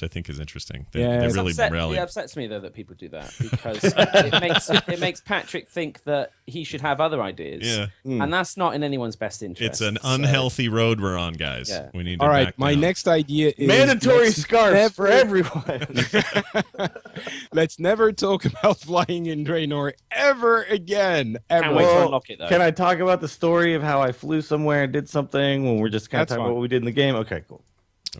which I think is interesting. They Yeah, really rally. It upsets me though that people do that because it makes Patrick think that he should have other ideas. Yeah. And that's not in anyone's best interest. It's an unhealthy road we're on, guys. Yeah. We need to All right, back my down. next idea is Mandatory scarves for everyone. Let's never talk about flying in Draenor ever again. Ever. Can't wait to unlock it though. Can I talk about the story of how I flew somewhere and did something when we're just kind of That's talking fine. about what we did in the game? Okay, cool.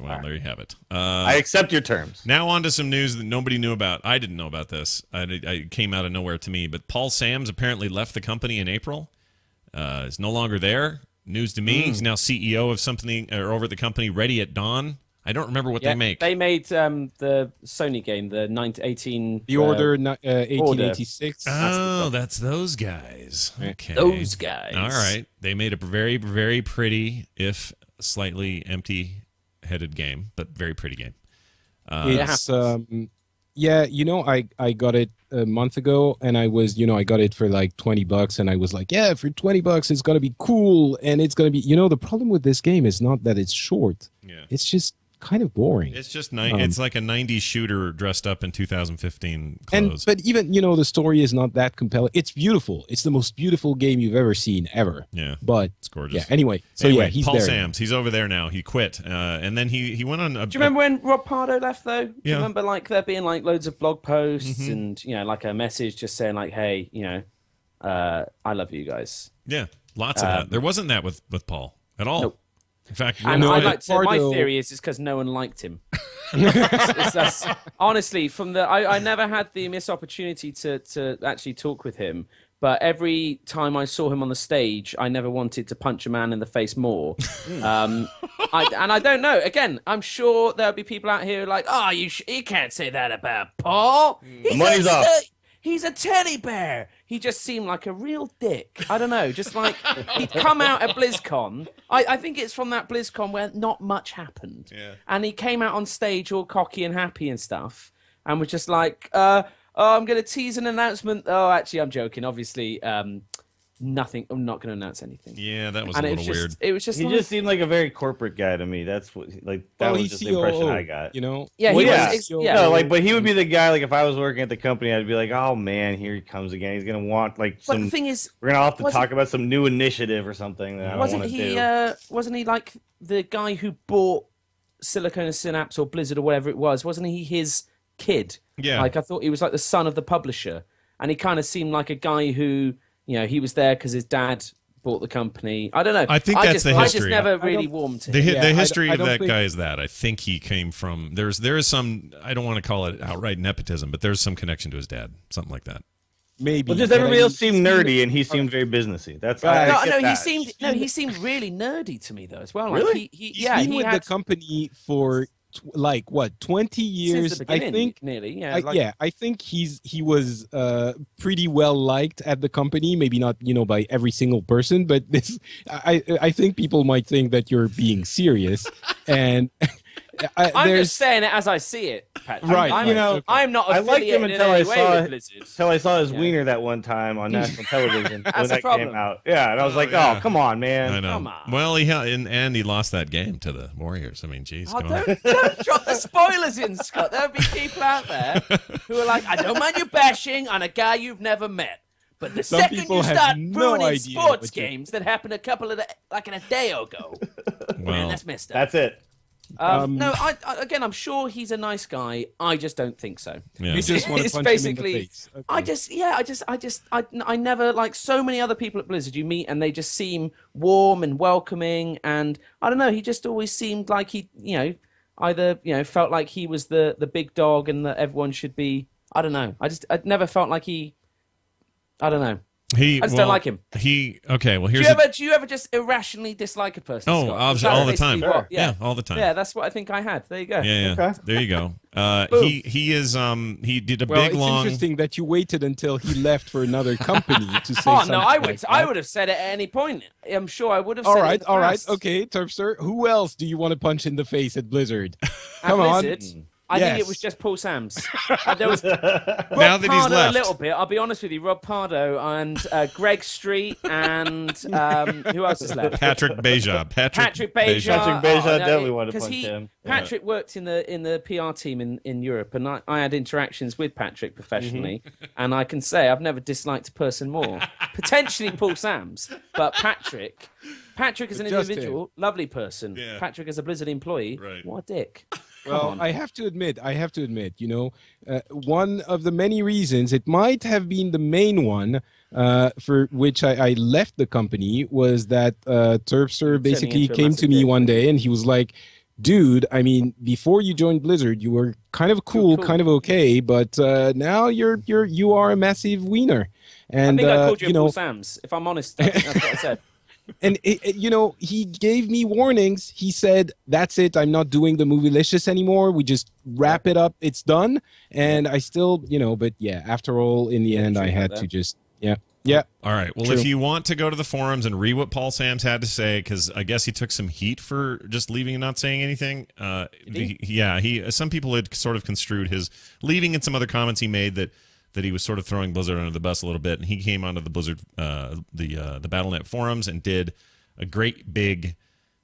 Well, there you have it. I accept your terms. Now on to some news that nobody knew about. I didn't know about this. I came out of nowhere to me. But Paul Sams apparently left the company in April. Is no longer there. News to me. He's now CEO of something or over at the company Ready at Dawn. I don't remember what they make. They made the Sony game, the 18. The Order 1886. Oh, that's those guys. Okay. Those guys. All right. They made a very, very pretty, if slightly empty-headed game, but very pretty game. It's yeah, you know, I got it a month ago, and I was, you know, I got it for like $20, and I was like, yeah, for $20, it's gonna be cool, and it's gonna be, you know, the problem with this game is not that it's short. Yeah. It's just kind of boring. It's just it's like a 90s shooter dressed up in 2015 clothes. But even, you know, the story is not that compelling. It's beautiful. It's the most beautiful game you've ever seen, ever. Yeah. But it's gorgeous. Yeah, anyway, he's Paul there. Sams, he's over there now. He quit. And then he went on Do you remember when Rob Pardo left though? Do Yeah. you remember like there being like loads of blog posts and, you know, like a message just saying like, hey, you know, I love you guys. Yeah, lots of that. There wasn't that with Paul at all. Nope. In fact, And No, I'd like to, my Pardo- theory is it's because no one liked him. That's, honestly, from the I never had the missed opportunity to actually talk with him. But every time I saw him on the stage, I never wanted to punch a man in the face more. And I don't know. Again, I'm sure there'll be people out here like, oh, you can't say that about Paul. Money's off. He's a teddy bear. He just seemed like a real dick. I don't know. Just like he'd come out at BlizzCon. I think it's from that BlizzCon where not much happened. Yeah. And he came out on stage all cocky and happy and stuff. And was just like, oh, I'm going to tease an announcement. Oh, actually, I'm joking. Obviously, nothing. I'm not going to announce anything. yeah, that was And a it little was weird. just, it was just He like, just seemed like a very corporate guy to me. That's what, like, that was he's just the impression COO, I got. You know? yeah, Well, he yeah. was. Yeah. No, like, but he would be the guy. Like, if I was working at the company, I'd be like, "Oh man, here he comes again. He's gonna want like But some. the thing is, We're gonna have to wasn't- talk about some new initiative or something that I don't wasn't want to he? do." Wasn't he like the guy who bought Silicon Synapse or Blizzard or whatever it was? Wasn't he his kid? Yeah. Like I thought he was like the son of the publisher, and he kind of seemed like a guy who, you know, he was there because his dad bought the company. I don't know. I think that's the I just history. never I really don't- warmed to The, him. the I history of don't that think- guy is that I think he came from there is some, I don't want to call it outright nepotism, but there's some connection to his dad, something like that. Maybe. Well, just but I everybody mean, else seemed nerdy, and he seemed very businessy. That's I No, get no, he that. seemed really nerdy to me though as well. Like Really? He's been with the company for like what, 20 years? since the beginning, I think. nearly. Yeah, I think he was pretty well liked at the company. Maybe not, you know, by every single person, but this I think people might think that you're being serious, and I'm there's just saying it as I see it, Patrick. Right, I'm, you know, I'm not I liked him affiliated in until I any way saw with Blizzard. until I saw his Yeah. wiener that one time on national television when That's the that problem. came out. Yeah, and I was like, yeah. "Oh, come on, man!" I know. Come on. Well, and he lost that game to the Warriors. I mean, geez. Oh, come on. don't drop the spoilers in, Scott. There'll be people out there who are like, I don't mind you bashing on a guy you've never met. But the Some second people you have start no ruining idea sports what you're- games that happened a couple of like in a day ago, man, Well, that's messed up. That's it. No, again, I'm sure he's a nice guy. I just don't think so. yeah. you just want to It's punch him in basically- the face. Okay. I never like so many other people at Blizzard you meet and they just seem warm and welcoming, and I don't know, he just always seemed like he, you know, either, you know, felt like he was the big dog and that everyone should be, I don't know. I never felt like he, I don't know. I just don't like him. Okay. Well, Do here's you ever just irrationally dislike a person? Oh, Scott? obviously, Is that all the basically time. what- Yeah, all the time. Yeah, that's what I think I had. There you go. Yeah. Okay. There you go. Boom. He is he did a Well, big it's long. interesting that you waited until he left for another company to say Oh something. no, like I that. would have said it at any point. I'm sure I would have. All said it in right, the past. okay, Terpster. Who else do you want to punch in the face at Blizzard? At Come on. Blizzard, I think it was just Paul Sams. There was Rob Now that he's Pardo left. a little bit. I'll be honest with you, Rob Pardo and Greg Street and who else is left? Patrick Beja. Patrick Beja. Patrick Beja definitely wanted to punch him. Patrick worked in the PR team in Europe, and I had interactions with Patrick professionally, and I can say I've never disliked a person more. Potentially Paul Sams, but Patrick is an individual, lovely person. Yeah. Patrick is a Blizzard employee. Right. What a dick. Well, I have to admit, one of the many reasons, it might have been the main one for which I left the company, was that Terpster basically into a came massive to me dick. one day and he was like, dude, I mean, before you joined Blizzard, you were kind of cool, kind of okay, but now you are a massive wiener. And I think I called you Paul Sams. If I'm honest, I think that's what I said. And he gave me warnings. He said, "That's it. I'm not doing the Movielicious anymore. We just wrap it up. It's done." And I still, but yeah. After all, in the end, I had to just, yeah. All right. Well, True. if you want to go to the forums and read what Paul Sams had to say, because I guess he took some heat for just leaving and not saying anything. Some people had sort of construed his leaving and some other comments he made that he was sort of throwing Blizzard under the bus a little bit, and he came onto the Blizzard, the Battle.net forums and did a great big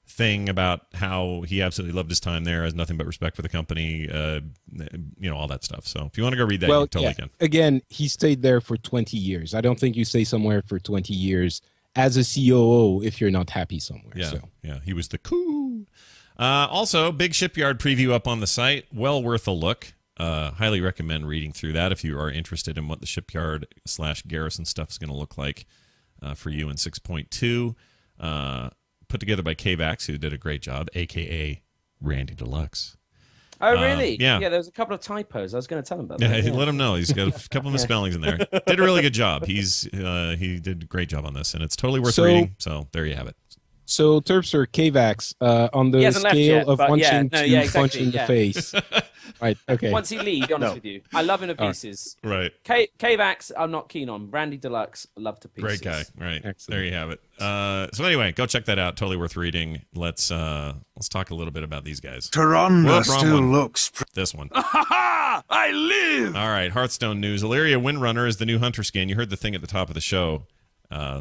thing about how he absolutely loved his time there, has nothing but respect for the company, all that stuff. So if you want to go read that, you totally can. Again, he stayed there for 20 years. I don't think you stay somewhere for 20 years as a COO if you're not happy somewhere. Yeah, So. yeah, he was the cool. Also, big Shipyard preview up on the site. Well worth a look. Highly recommend reading through that if you are interested in what the Shipyard/Garrison stuff is going to look like for you in 6.2. Put together by KVax, who did a great job, a.k.a. Randy Deluxe. Oh, really? Yeah. Yeah, there was a couple of typos. I was going to tell him about Yeah, that. let him know. He's got a couple of misspellings in there. Did a really good job. He did a great job on this, and it's totally worth reading. So there you have it. So Terpster, KVax, on the scale of punching punch in the face. Right, okay. Once he leaves, be honest with you. I love him to pieces. Right. KVax, I'm not keen on. Randy Deluxe, love to pieces. Great guy. Right. Excellent. There you have it. So anyway, go check that out. Totally worth reading. Let's talk a little bit about these guys. Taronda still looks... This one. I live! All right, Hearthstone news. Illyria Windrunner is the new hunter skin. You heard the thing at the top of the show.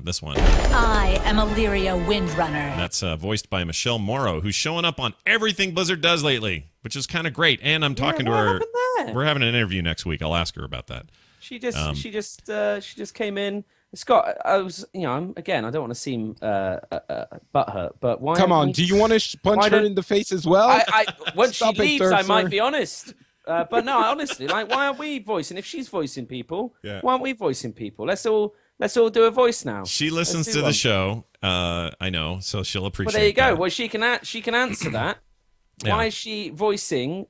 This one. I am Illyria Windrunner. That's voiced by Michelle Morrow, who's showing up on everything Blizzard does lately, which is kind of great. And I'm talking to her. We're having an interview next week. I'll ask her about that. She just came in. Scott, I was, I don't want to seem butthurt, but why? Come on, do you want to punch her in the face as well? Once she leaves, I might be honest. But no, honestly, why aren't we voicing? If she's voicing people, why aren't we voicing people? Let's all do a voice now. She listens to the show. I know, so she'll appreciate. Well, there you go. that. Well, she can answer that. Why is she voicing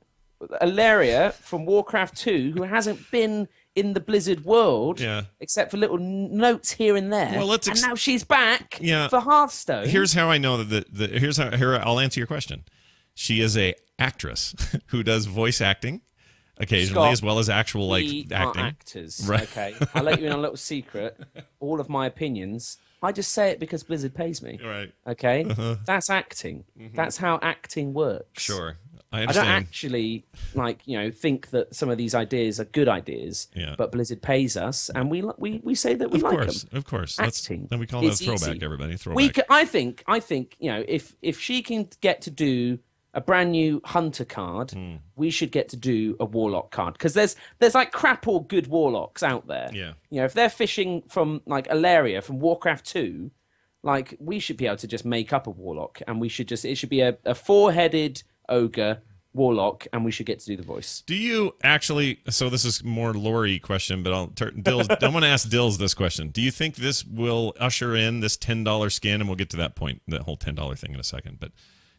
Illyria from Warcraft 2, who hasn't been in the Blizzard world, except for little notes here and there? Well, and now she's back for Hearthstone. Here's how I know that. Here I'll answer your question. She is a actress who does voice acting occasionally, Scott, as well as actual we acting. are actors, Right. okay? I'll let you in on a little secret. All of my opinions, I just say it because Blizzard pays me. Right. Okay? That's acting. That's how acting works. Sure. I I understand. don't actually think that some of these ideas are good ideas, but Blizzard pays us, and we say that we like them. Of course. Acting. Then we call that It's a throwback, easy. everybody. Throwback. I think if she can get to do a brand new hunter card, we should get to do a warlock card, because there's like crap or good warlocks out there. Yeah. If they're fishing from like Illyria from Warcraft 2, like we should be able to just make up a warlock, and it should be a four-headed ogre warlock, and we should get to do the voice. Do you actually? So this is more Lori question, but I'm going to ask Dills this question. Do you think this will usher in this $10 skin? And we'll get to that point, that whole $10 thing in a second. But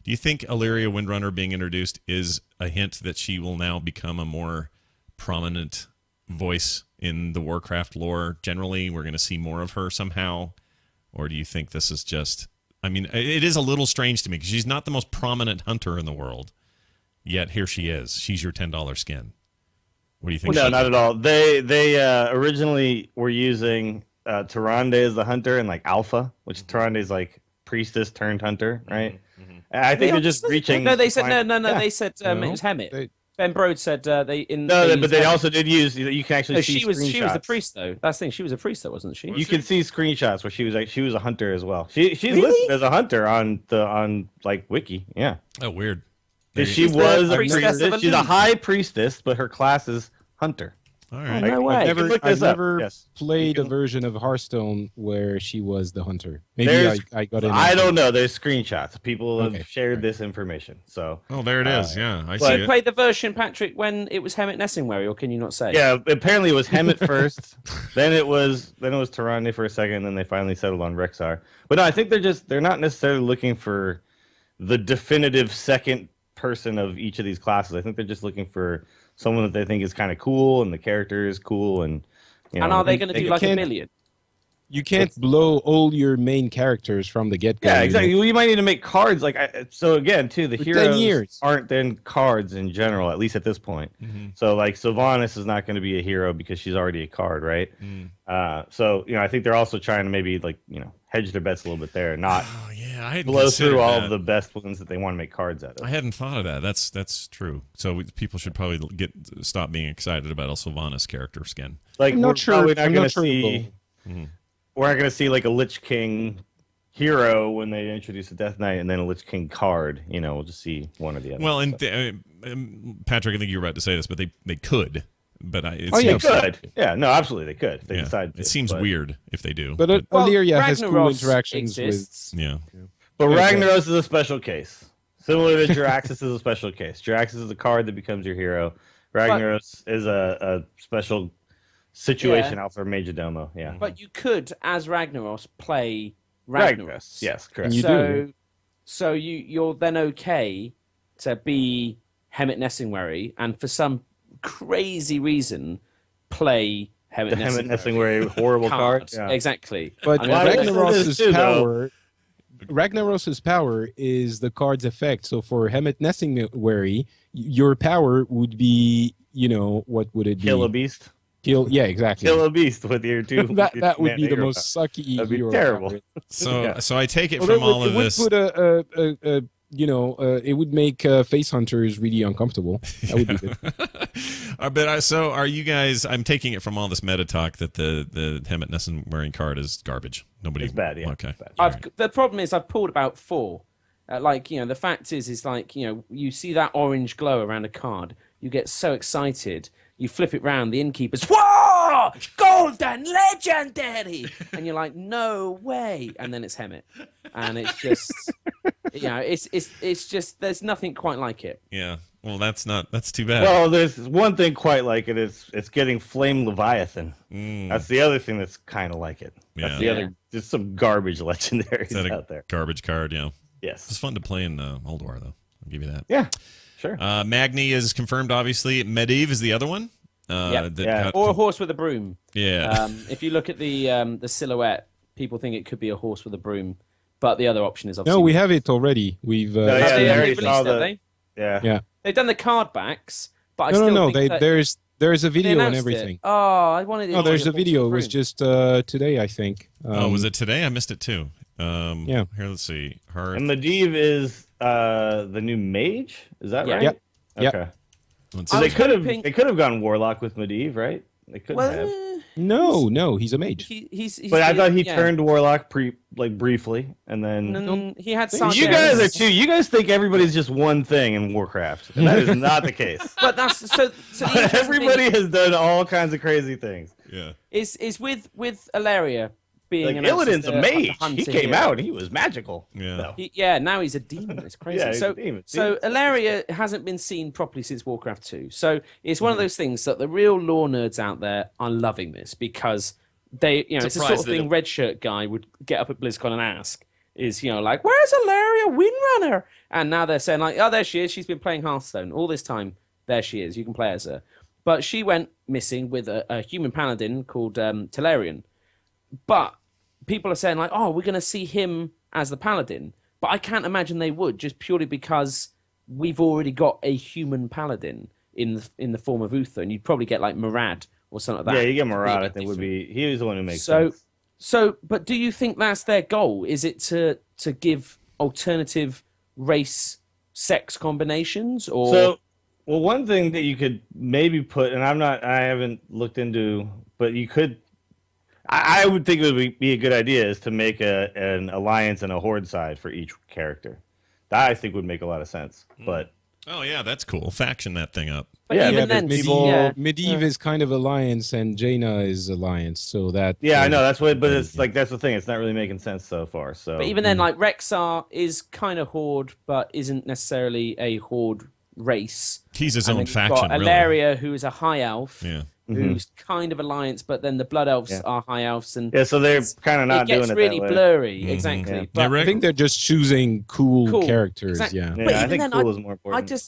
do you think Illyria Windrunner being introduced is a hint that she will now become a more prominent voice in the Warcraft lore? Generally, we're going to see more of her somehow, or do you think this is just? I mean, it is a little strange to me because she's not the most prominent hunter in the world. Yet here she is. She's your $10 skin. What do you think? Well, no, not at all. They originally were using Taronda as the hunter and like Alpha, which Taronda is like priestess turned hunter, right? I think they're just reaching. No, they said no. They said it was Hemet. Ben Brode said they in. But they also did use. You can actually see. She was screenshots. the priest though. That's the thing. She was a priest though, wasn't she? You can see screenshots where she was a hunter as well. She's listed as a hunter on like Wiki. Yeah. Oh, weird. She was a priestess priestess. She's a high priestess, but her class is hunter. All right. No way. I've never played a version of Hearthstone where she was the hunter. Maybe I got it. I don't know. There's screenshots. People have shared this information. So. Oh, there it is. Yeah, I see Did it. you play the version, Patrick, when it was Hemmet Nessingwary, or can you not say? Yeah, apparently it was Hemmet first. then it was Tyrande for a second, and then they finally settled on Rexxar. But no, I think they're not necessarily looking for the definitive second person of each of these classes. I think they're just looking for someone that they think is kind of cool, and the character is cool, and are they going to do like a million? You can't blow all your main characters from the get-go. Yeah, exactly. Well, you might need to make cards. So again, too, the For heroes 10 years. aren't then cards in general, at least at this point. Mm-hmm. So like Sylvanas is not going to be a hero because she's already a card, right? So I think they're also trying to maybe hedge their bets a little bit there, not I hadn't blow considered through all that. of the best ones that they want to make cards out of. I hadn't thought of that. That's true. So people should probably stop being excited about El Sylvanas character skin. I'm not sure. We're not I'm going not to sure. see. We're not going to see like a Lich King hero when they introduce a Death Knight and then a Lich King card. We'll just see one or the other. Well, and Patrick, I think you were about to say this, but they could. But they could. Yeah, no, absolutely, they could. If they decide to. It seems weird if they do. But Illyria has cool Ragnaros interactions exists. Yeah. But Ragnaros is a special case. Similar to Jiraxis is a special case. Jiraxis is a card that becomes your hero. Ragnaros is a special situation out for Major Domo. Yeah. But you could, as Ragnaros, play Ragnaros. Yes, correct. You do. So you're then okay to be Hemmet Nessingwary, and for some crazy reason, play Hemmet The Hemmet Nessingwary horrible card. Yeah. Exactly. But I mean, Ragnaros's power is the card's effect. So for Hemmet Nessingwary, your power would be, what would it be? Kill a beast. Yeah, exactly. Kill a beast with your two. that would be the most sucky. That'd be hero terrible. power. So I take it from all of this. It would make face hunters really uncomfortable. That would be good. So are you guys? I'm taking it from all this meta talk that the Hemmet Nessingwary card is garbage. Nobody. It's bad. Yeah. Okay. It's bad. The problem is I've pulled about 4. The fact is you see that orange glow around a card, you get so excited, you flip it round, the innkeeper's, whoa, golden legendary, and you're like, no way, and then it's Hemmet, and it's just, it's just, there's nothing quite like it. Yeah. Well, that's too bad. Well, there's one thing quite like it. It's getting Flame Leviathan. That's the other thing that's kind of like it. That's the other. There's some garbage legendaries out there. Garbage card, yeah. Yes. It's fun to play in Old War, though. I'll give you that. Yeah. Sure. Magni is confirmed, obviously. Medivh is the other one. Or a horse with a broom. Yeah. If you look at the silhouette, people think it could be a horse with a broom, but the other option is obviously. No, we have it already. We've. they released saw it, Yeah. They've done the card backs, but No. There's a video and everything. Oh, I wanted. No, there's a video. It was just today, I think. Was it today? I missed it too. Yeah. Here, let's see. Hearth. And Medivh is the new mage. Is that right? Yep. Okay. Let's So see. they could have gone Warlock with Medivh, right? They could have. No, he's a mage. He's But I thought he turned Warlock briefly, and then he had. you guys are too. You guys think everybody's just one thing in Warcraft, and that is not the case. But that's so. The interesting Everybody thing has done all kinds of crazy things. Yeah. is with Ilaria being Like announced as Illidan's a the mage. hunter He came hero. out. He was magical. Yeah. No. Now he's a demon. It's crazy. Yeah, he's a demon. So Ilaria hasn't been seen properly since Warcraft 2. So it's one of those things that the real lore nerds out there are loving this because they, it's the sort of thing Red Shirt guy would get up at BlizzCon and ask is, like, where's Ilaria Windrunner? And now they're saying like, oh, there she is. She's been playing Hearthstone all this time. There she is. You can play as her. But she went missing with a human paladin called Telerian. But people are saying like, oh, we're going to see him as the paladin. But I can't imagine they would, just purely because we've already got a human paladin in the form of Uther, and you'd probably get like Murad or something like that. Yeah, you get Murad. I think would be. He was the one who makes sense. So, but do you think that's their goal? Is it to give alternative race sex combinations, or? So Well, one thing that you could maybe put, and I haven't looked into, but you could. I would think it would be a good idea is to make an alliance and a horde side for each character. That I think would make a lot of sense. But oh yeah, that's cool. Faction that thing up. But Yeah, even then, Medivh is kind of alliance and Jaina is alliance, so that I know that's what. But it's like that's the thing. It's not really making sense so far. So, but even then, like Rexar is kind of horde, but isn't necessarily a horde race. He's his And own then you've faction, got really. Ilaria, who is a high elf, Yeah. who's kind of alliance, but then the blood elves are high elves, and yeah, so they're kind of not it gets doing it really that way. blurry. Exactly. Yeah. But Yeah, I think they're just choosing cool characters. Exactly. Yeah. Yeah, But I even think then, cool is more important.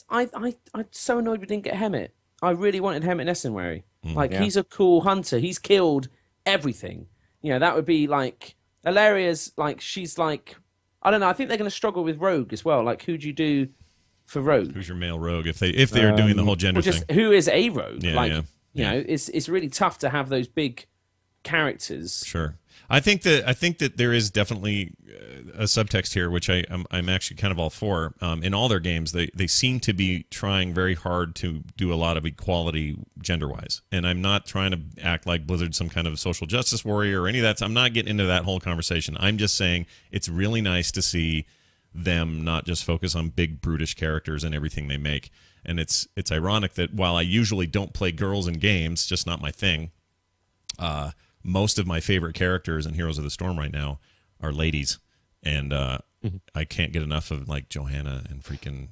I'm so annoyed we didn't get Hemet. I really wanted Hemet Nessenwary. Like Yeah. he's a cool hunter. He's killed everything. You know, that would be like Ilaria's. Like she's like, I don't know. I think they're going to struggle with Rogue as well. Like, who'd you do for Rogue? Who's your male rogue? If they are doing the whole gender Or just thing. who is a Rogue? Yeah, like, yeah. you know, it's really tough to have those big characters. Sure. I think that there is definitely a subtext here, which I'm actually kind of all for. In all their games, they seem to be trying very hard to do a lot of equality gender-wise. And I'm not trying to act like Blizzard's some kind of social justice warrior or any of that. I'm not getting into that whole conversation. I'm just saying it's really nice to see them not just focus on big brutish characters and everything they make. And it's ironic that while I usually don't play girls in games, just not my thing. Most of my favorite characters in Heroes of the Storm right now are ladies, and I can't get enough of like Johanna and freaking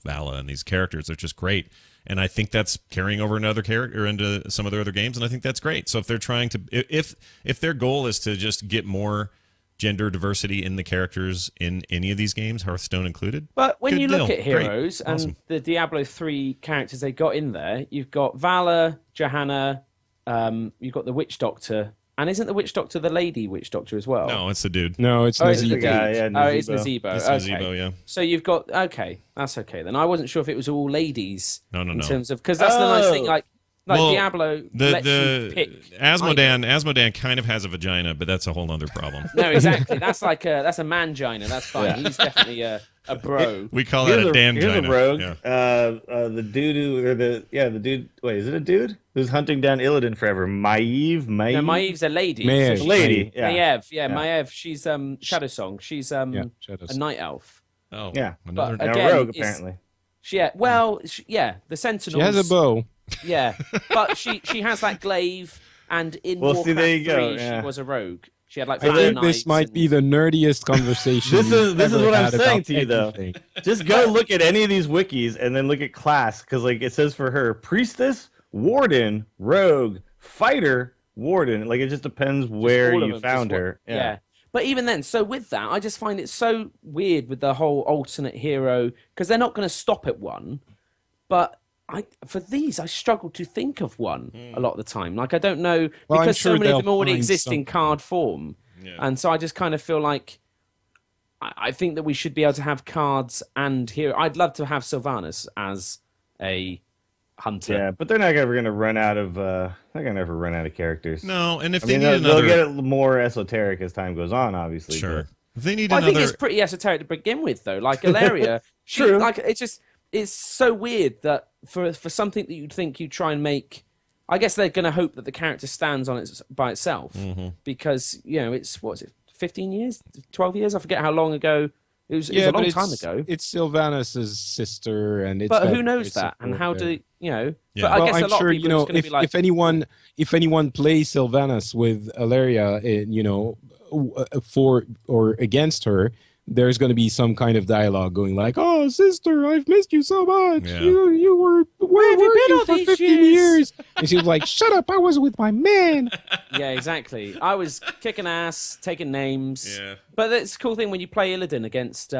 Vala, and these characters are just great. And I think that's carrying over another character into some of their other games, and I think that's great. So if they're trying to, if their goal is to just get more gender diversity in the characters in any of these games, Hearthstone included. But when good you look deal. at Heroes Great. Awesome. and the Diablo 3 characters they got in there, you've got Vala, Johanna, you've got the Witch Doctor, and isn't the Witch Doctor the lady Witch Doctor as well? No, it's the dude. No, it's it's the Nazeebo. guy, yeah, Oh, it's Nazeebo. Nazeebo. It's Okay. Nazeebo, yeah. So you've got that's okay then. I wasn't sure if it was all ladies. No. In terms of because that's the nice thing. Like Well, Diablo lets you pick. Asmodan kind of has a vagina, but that's a whole other problem. No, exactly. That's like that's a mangina. That's fine. He's definitely a bro. We call that a Dan Here's a gina. rogue. Yeah. The dude who, or the dude. Wait, is it a dude who's hunting down Illidan forever? Maiev. No, Maeve's a lady. Maiev. So she's- Lady. Yeah. Maiev. Maiev. She's Shadow Song. She's a Shadows. night elf. Oh, Yeah. another. But- Now Again, rogue it's- apparently. The Sentinels. She has a bow. Yeah, but she has that glaive, and in Well, see, Warcraft there you 3, go, yeah. she was a rogue. She had like I fire think knives this might and- be the nerdiest conversation. This is we've ever what I'm had saying about to you, though. anything. Just go look at any of these wikis and then look at class, because like it says for her, priestess, warden, rogue, fighter, warden. Like it just depends where all of you them, found just her. Yeah. But even then, so with that, I just find it so weird with the whole alternate hero because they're not going to stop at one. But for these, I struggle to think of one a lot of the time. Like I don't know Well, I'm because so sure many of they'll them already find exist in something. card form, and so I just kind of feel like I think that we should be able to have cards and hero. I'd love to have Sylvanas as a hunter. Yeah, but they're not ever going to run out of. They're going to never run out of characters. No, and if I they mean, need they'll another, get it more esoteric as time goes on, obviously. sure. If they need Well, I think another, it's pretty esoteric to begin with, though. Like Ilaria, True. Like it's so weird that for something that you'd think you'd try and make, I guess they're going to hope that the character stands on it by itself because it's what is it, 15 years, 12 years? I forget how long ago. It was a but long time ago. It's Sylvanas' sister, and it's. But got who knows great that? And support how there. do you? Yeah. But I Well, guess a I'm lot sure of people are just going to be like, if anyone plays Sylvanas with Ilaria, for or against her, there's going to be some kind of dialogue going like, "Oh, sister, I've missed you so much. Yeah. You were where have you were been you all for these 15 years?" years?" And she was like, "Shut up! I was with my man." yeah, exactly. I was kicking ass, taking names. Yeah. But it's a cool thing when you play Illidan against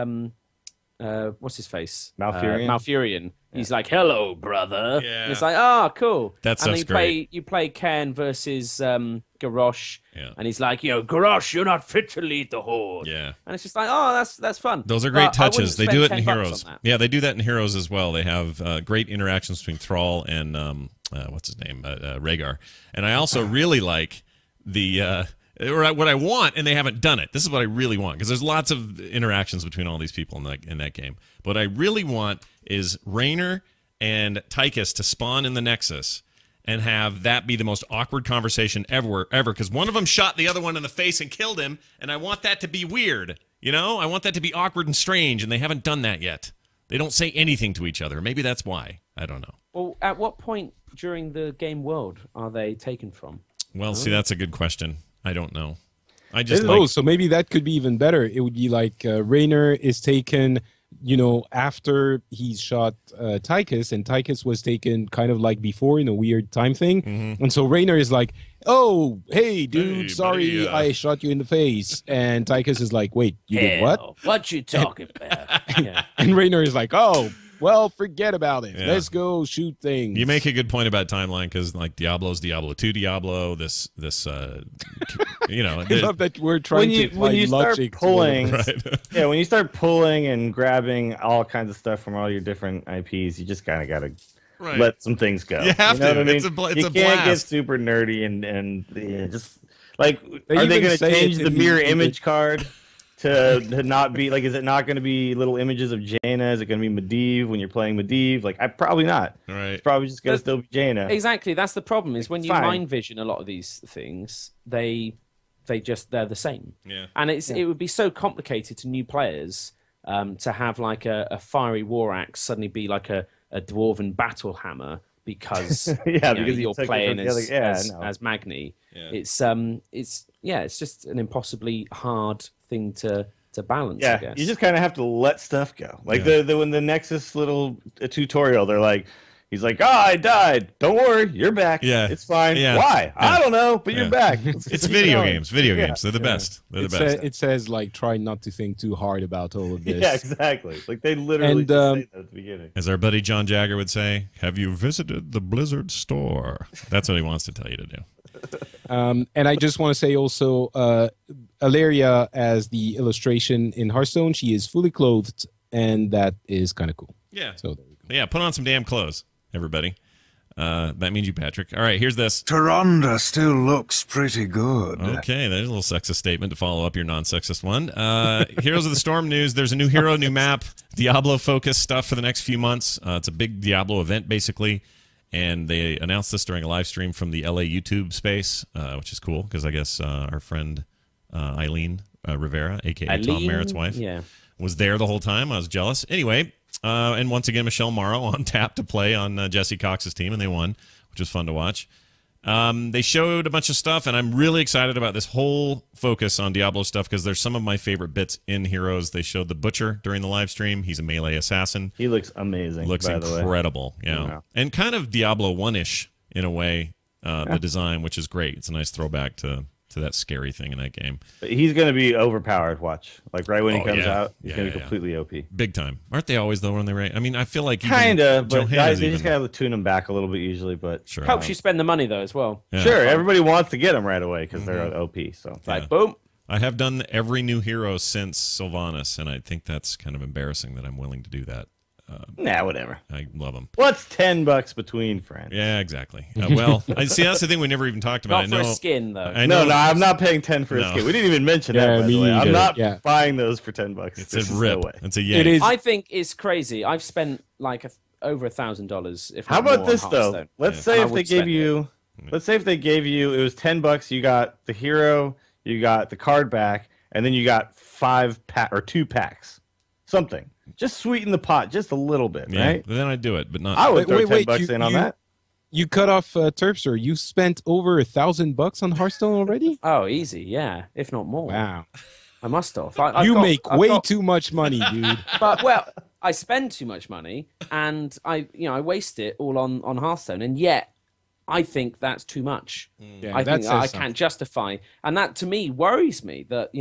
what's his face? Malfurion? Malfurion. He's like, "Hello, brother." Yeah. And it's like, "Oh, cool." That and then stuff's you play Cairn versus Garrosh, Yeah. and he's like, Garrosh, you're not fit to lead the horde." Yeah. And it's just like, "Oh, that's fun." Those are great But I wouldn't touches. They do it spend in $10 on Heroes. that. Yeah, they do that in Heroes as well. They have great interactions between Thrall and what's his name, Rhaegar. And I also really like the what I want, and they haven't done it. This is what I really want because there's lots of interactions between all these people in that game. What I really want is Raynor and Tychus to spawn in the Nexus and have that be the most awkward conversation ever, because one of them shot the other one in the face and killed him, and I want that to be weird. You know, I want that to be awkward and strange, and they haven't done that yet. They don't say anything to each other. Maybe that's why. I don't know. Well, at what point during the game world are they taken from? Well, see, that's a good question. I don't know. So maybe that could be even better. It would be like Raynor is taken, you know, after he's shot Tychus, and Tychus was taken kind of like before in a weird time thing. Mm-hmm. And so Raynor is like, oh, hey, dude, Hey, sorry buddy, I shot you in the face. And Tychus is like, wait, you did what? What you talking about? Yeah. And Raynor is like, oh, well, forget about it. Yeah. Let's go shoot things. You make a good point about timeline, because like Diablo's Diablo 2 Diablo, this you know, I love that we're trying to when find you start logic to pulling, all of right? yeah, when you start pulling and grabbing all kinds of stuff from all your different IPs, you just kind of gotta Right. let some things go. You have know to. what I mean? It's you a can't get blast. super nerdy and yeah, just like, They are they even going to say change it the in mirror the- image card to not be like? Is it not going to be little images of Jaina? Is it going to be Medivh when you're playing Medivh? Like, I probably not. Right. It's probably just going to But- still be Jaina. Exactly. That's the problem. Is when you Fine. mind vision a lot of these things, they're the same. Yeah. And it would be so complicated to new players to have like a fiery war axe suddenly be like a dwarven battle hammer because Yeah, you know, because you you're took it playing from the other- yeah, I know. as Magni. Yeah. It's just an impossibly hard thing to balance. I Yeah, guess. you just kind of have to let stuff go. Like Yeah. the when the Nexus little tutorial, they're like, he's like, "Oh, I died. Don't worry, you're back. Yeah. It's fine. Yeah. Why? Yeah. I don't know, but Yeah. you're back." It's video games. Video Yeah. games. They're the best. They're the It, best. it says like try not to think too hard about all of this. Yeah, exactly. Like they literally And, just say that at the beginning. As our buddy John Jagger would say, have you visited the Blizzard store? That's what he wants to tell you to do. And I just want to say also, Alaria as the illustration in Hearthstone, she is fully clothed, and that is kind of cool. Yeah. So there we go. Yeah, put on some damn clothes, everybody. That means you, Patrick. All right, here's this. Taronda still looks pretty good. Okay, there's a little sexist statement to follow up your non-sexist one. Heroes of the Storm news. There's a new hero, new map, Diablo-focused stuff for the next few months. It's a big Diablo event, basically. And they announced this during a live stream from the LA YouTube space, which is cool because I guess our friend Eileen Rivera, a.k.a. Tom Merritt's wife, was there the whole time. I was jealous. Anyway, and once again, Michelle Morrow on tap to play on Jesse Cox's team, and they won, which was fun to watch. They showed a bunch of stuff, and I'm really excited about this whole focus on Diablo stuff because there's some of my favorite bits in Heroes. They showed the Butcher during the live stream. He's a melee assassin. He looks amazing. Looks by the way. incredible, yeah. Yeah. And kind of Diablo 1-ish in a way, the design, which is great. It's a nice throwback to that scary thing in that game. But he's going to be overpowered. Watch, like right when he comes yeah. out, he's Yeah, going to be yeah. completely OP. Big time. Aren't they always, though, when they rank? I mean, I feel like even Kind of, but Johanna's they even- just kind of tune him back a little bit usually. But Sure. Helps you spend the money though as well. Yeah. sure, everybody wants to get him right away because they're OP. So It's like Yeah. boom. I have done every new hero since Sylvanas, and I think that's kind of embarrassing that I'm willing to do that. nah, whatever. I love them. What's $10 between friends? Yeah, exactly. Well, I see. That's the thing we never even talked about. Not I for know. a skin though. I know. No, I'm not paying 10 for a No. skin. We didn't even mention Yeah, that. By me the way, I'm neither. not Yeah. buying those for $10. It's There's a no rip. way. It's a yay. It is. I think it's crazy. I've spent like over $1,000. If How not more about on this though? Hearthstone. Let's Yeah. say And I if they would gave spend you, let's say if they gave you, it was $10. You got the hero, you got the card back, and then you got 2 packs, something. Just sweeten the pot just a little bit, Yeah, right? then I'd do it, but not. I would Wait, throw wait, $10 in on that. You cut off Terpster. You spent over $1,000 on Hearthstone already? Oh, easy, yeah, if not more. Wow. I must have. You make way too much money, dude. But well, I spend too much money, and I waste it all on Hearthstone, and yet I think that's too much. Yeah, I that think says I something. can't justify, and that to me worries me that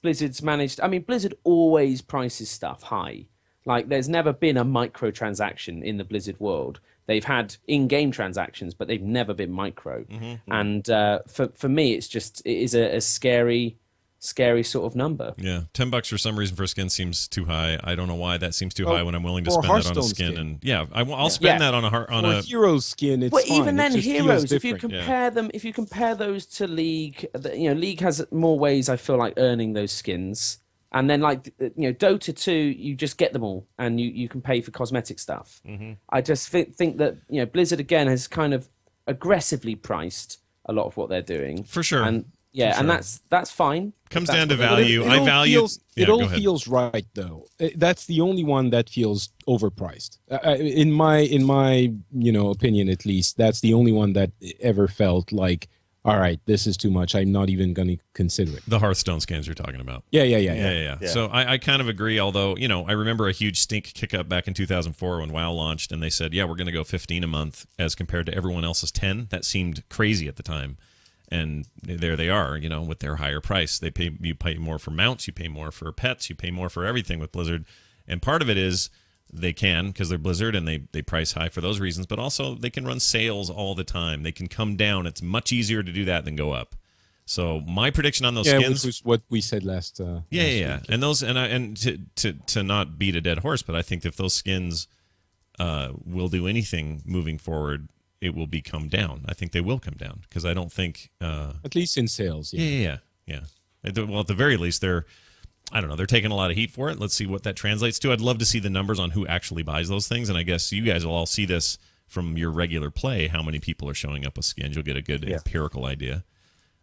Blizzard's managed. I mean, Blizzard always prices stuff high. Like, there's never been a microtransaction in the Blizzard world. They've had in-game transactions, but they've never been micro. And for me, it is a scary sort of number. Yeah, $10 for some reason for a skin seems too high. I don't know why that seems too high when I'm willing to for a spend that on a Hearthstone skin. skin. And yeah, I'll spend that on a For a hero skin, it's But fine. even It then, just feels heroes. If you different. compare them, if you compare those to League, League has more ways. I feel like earning those skins. And then Dota 2, you just get them all, and you can pay for cosmetic stuff. I just think that Blizzard again has kind of aggressively priced a lot of what they're doing For sure. and and that's fine. Comes That's down to what they're- value. I value. It Yeah, all go ahead. feels right, though. That's the only one that feels overpriced. In my opinion, at least, that's the only one that ever felt like, all right, this is too much. I'm not even going to consider it. The Hearthstone skins you're talking about. Yeah. So I kind of agree, although, I remember a huge stink kick up back in 2004 when WoW launched, and they said, yeah, we're going to go 15 a month as compared to everyone else's 10. That seemed crazy at the time. And there they are, with their higher price. You pay more for mounts, you pay more for pets, you pay more for everything with Blizzard. And part of it is they can, because they're Blizzard and they price high for those reasons, but also they can run sales all the time. They can come down. It's much easier to do that than go up. So my prediction on those skins, which was what we said last. yeah. And those, and to not beat a dead horse, but I think if those skins will do anything moving forward, it will come down. I think they will come down because I don't think At least in sales. yeah. Well, at the very least, they're taking a lot of heat for it. Let's see what that translates to. I'd love to see the numbers on who actually buys those things, and I guess you guys will all see this from your regular play. How many people are showing up with skins? You'll get a good empirical idea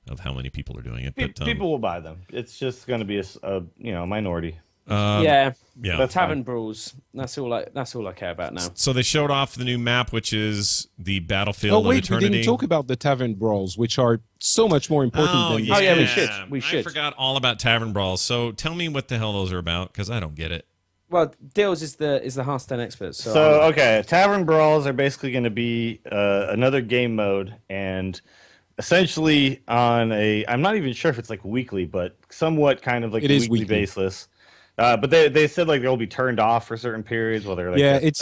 of how many people are doing it. But People will buy them. It's just going to be a minority. yeah. The Tavern Brawls. That's all I care about now. So they showed off the new map, which is the Battlefield Oh wait, of Eternity. we didn't talk about the Tavern Brawls, which are so much more important than. Oh, yeah, we should. I forgot all about Tavern Brawls. So tell me what the hell those are about, because I don't get it. Well, Dills is the Hearthstone expert. So okay, Tavern Brawls are basically going to be another game mode, and essentially on I'm not even sure if it's like weekly, but somewhat kind of like It is weekly weekly. basis. But they said like they'll be turned off for certain periods while they're like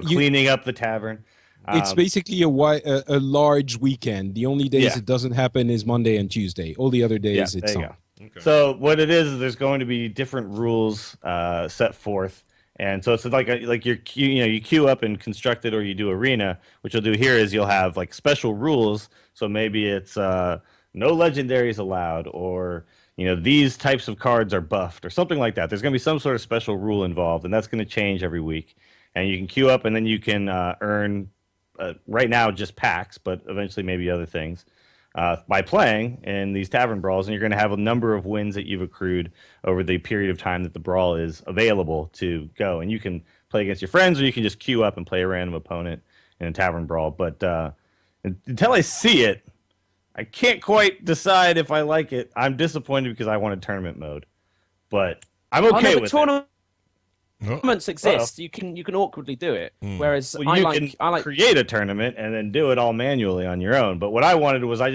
cleaning up the tavern. It's basically a large weekend. The only days it doesn't happen is Monday and Tuesday. All the other days it's there you on. go. Okay. So what it is there's going to be different rules set forth, and so it's like you queue up in constructed or you do arena. What you'll do here is you'll have like special rules. So maybe it's no legendaries allowed, or these types of cards are buffed or something like that. There's going to be some sort of special rule involved, and that's going to change every week. And you can queue up, and then you can earn, right now, just packs, but eventually maybe other things, by playing in these Tavern Brawls. And you're going to have a number of wins that you've accrued over the period of time that the brawl is available to go. And you can play against your friends, or you can just queue up and play a random opponent in a Tavern Brawl. But until I see it, I can't quite decide if I like it. I'm disappointed because I wanted tournament mode, but I'm okay with it. Tournaments exist. You can awkwardly do it. Whereas I like create a tournament and then do it all manually on your own. But what I wanted was I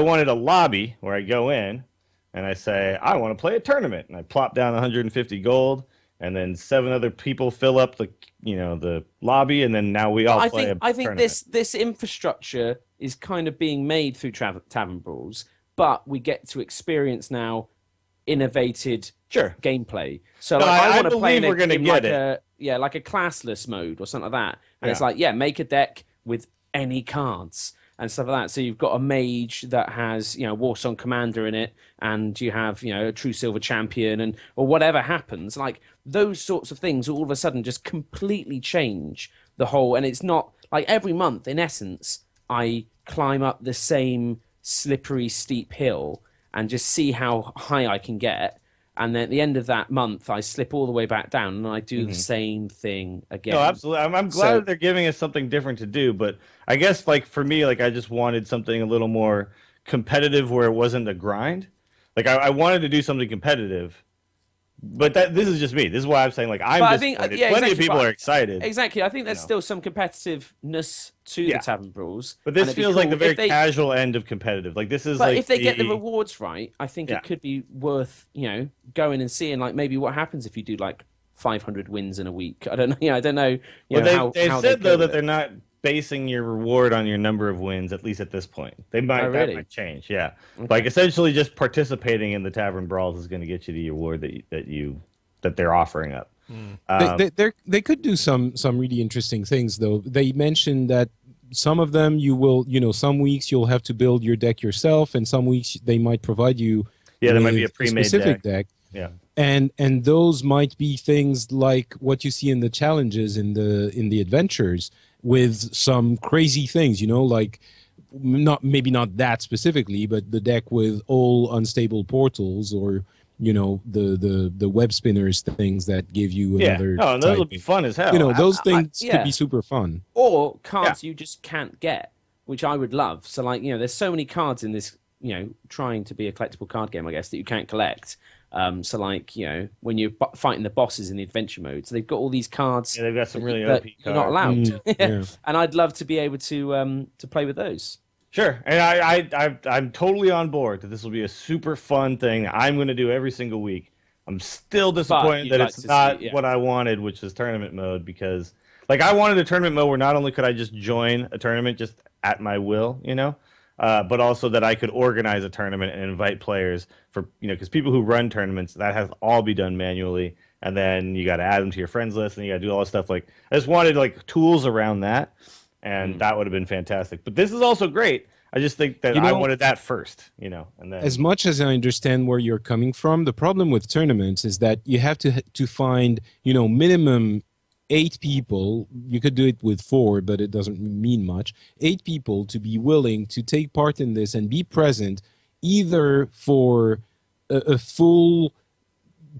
wanted a lobby where I go in and I say I want to play a tournament, and I plop down 150 gold, and then 7 other people fill up the lobby, and then now we all play. I think this infrastructure is kind of being made through Tavern Brawls, but we get to experience now innovated gameplay. So I want to play we're gonna get like a classless mode or something like that. And it's like, make a deck with any cards and stuff like that. So you've got a mage that has, Warsong Commander in it, and you have, a True Silver Champion, or whatever happens. Like those sorts of things all of a sudden just completely change the whole. And it's not like every month, in essence, I climb up the same slippery, steep hill and just see how high I can get. And then at the end of that month, I slip all the way back down, and I do the same thing again. No, absolutely. I'm glad that they're giving us something different to do, but I guess like for me, like I just wanted something a little more competitive where it wasn't a grind. Like I wanted to do something competitive, but this is just me. This is why I'm saying like Plenty of people are excited. Exactly. I think there's still some competitiveness to the Tavern Brawls. But this feels like the very casual end of competitive. Like this is But if they get the rewards right, I think it could be worth, going and seeing like maybe what happens if you do like 500 wins in a week. I don't know. I don't know. They said though that they're not basing your reward on your number of wins, at least at this point. They might that might change. Yeah. Okay. Like essentially just participating in the Tavern Brawls is going to get you the award that they're offering up. They could do some really interesting things though. They mentioned that some of them you will, some weeks you'll have to build your deck yourself, and some weeks they might provide you there might be a pre-made specific deck. Yeah. And those might be things like what you see in the challenges in the adventures, with some crazy things, like maybe not that specifically, but the deck with all unstable portals, or the web spinners, things that give you another Oh, and those type will be fun as hell. those things yeah. could be super fun. Or cards you just can't get, which I would love. So like, there's so many cards in this, trying to be a collectible card game, I guess, that you can't collect. So like, when you're fighting the bosses in the adventure mode, so they've got all these cards. Yeah, they've got some really OP cards. You're not allowed to. Yeah. And I'd love to be able to play with those. Sure, and I'm totally on board that this will be a super fun thing I'm going to do every single week. I'm still disappointed that it's not what I wanted, which is tournament mode, because like I wanted a tournament mode where not only could I just join a tournament just at my will, but also that I could organize a tournament and invite players for, because people who run tournaments, that has all be done manually, and then you got to add them to your friends list, and you got to do all this stuff. Like I just wanted like tools around that. And that would have been fantastic. But this is also great. I just think that I wanted that first, and then as much as I understand where you're coming from, the problem with tournaments is that you have to find, minimum 8 people. You could do it with 4, but it doesn't mean much. 8 people to be willing to take part in this and be present, either for a full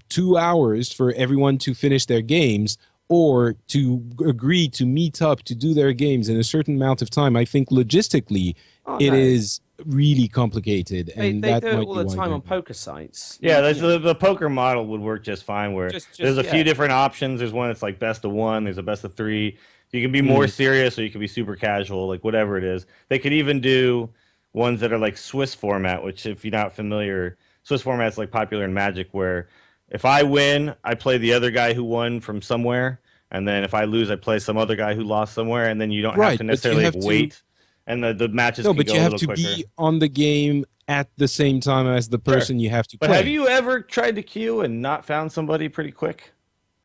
2 hours for everyone to finish their games, or to agree to meet up to do their games in a certain amount of time. I think logistically it is really complicated, and they that do it might all be the why time they- on poker sites. yeah, the poker model would work just fine. Where there's a few yeah. different options. There's one that's like best of 1. There's a best of 3. You can be more serious, or you can be super casual, like whatever it is. They could even do ones that are like Swiss format, which if you're not familiar, Swiss format's like popular in Magic, where if I win, I play the other guy who won from somewhere, and then if I lose, I play some other guy who lost somewhere, and then you don't have to necessarily wait, and the matches can but go you a have little to quicker. be on the game at the same time as the person you have to But play. have you ever tried to queue and not found somebody pretty quick?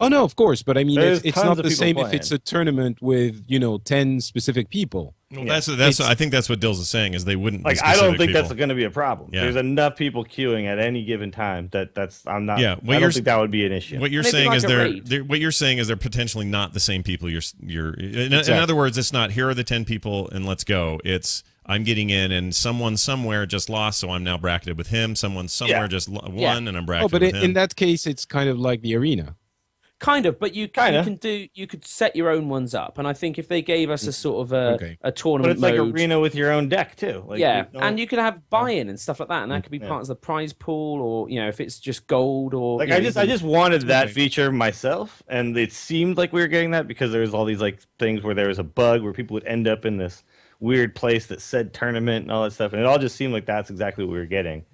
Oh no, of course, but I mean, There's it's tons not of the people same if playing. it's a tournament with 10 specific people. Well, that's I think that's what Dills is saying, is they wouldn't be Like I don't specific think people. that's going to be a problem. Yeah. There's enough people queuing at any given time that's I'm not. Yeah, I don't think that would be an issue. What you're Maybe saying like is a raid. what you're saying is they're potentially not the same people. In other words, it's not here are the 10 people and let's go. It's I'm getting in and someone somewhere just lost, so I'm now bracketed with him. Someone somewhere just won and I'm bracketed But with him. in that case, it's kind of like the arena. Kind of, but you could set your own ones up, and I think if they gave us a sort of a But tournament it's like mode, arena with your own deck too. Like, and you could have buy-in and stuff like that, and that could be part of the prize pool, or if it's just gold, or like I just wanted that feature myself, and it seemed like we were getting that because there was all these like things where there was a bug where people would end up in this weird place that said tournament and all that stuff, and it all just seemed like that's exactly what we were getting.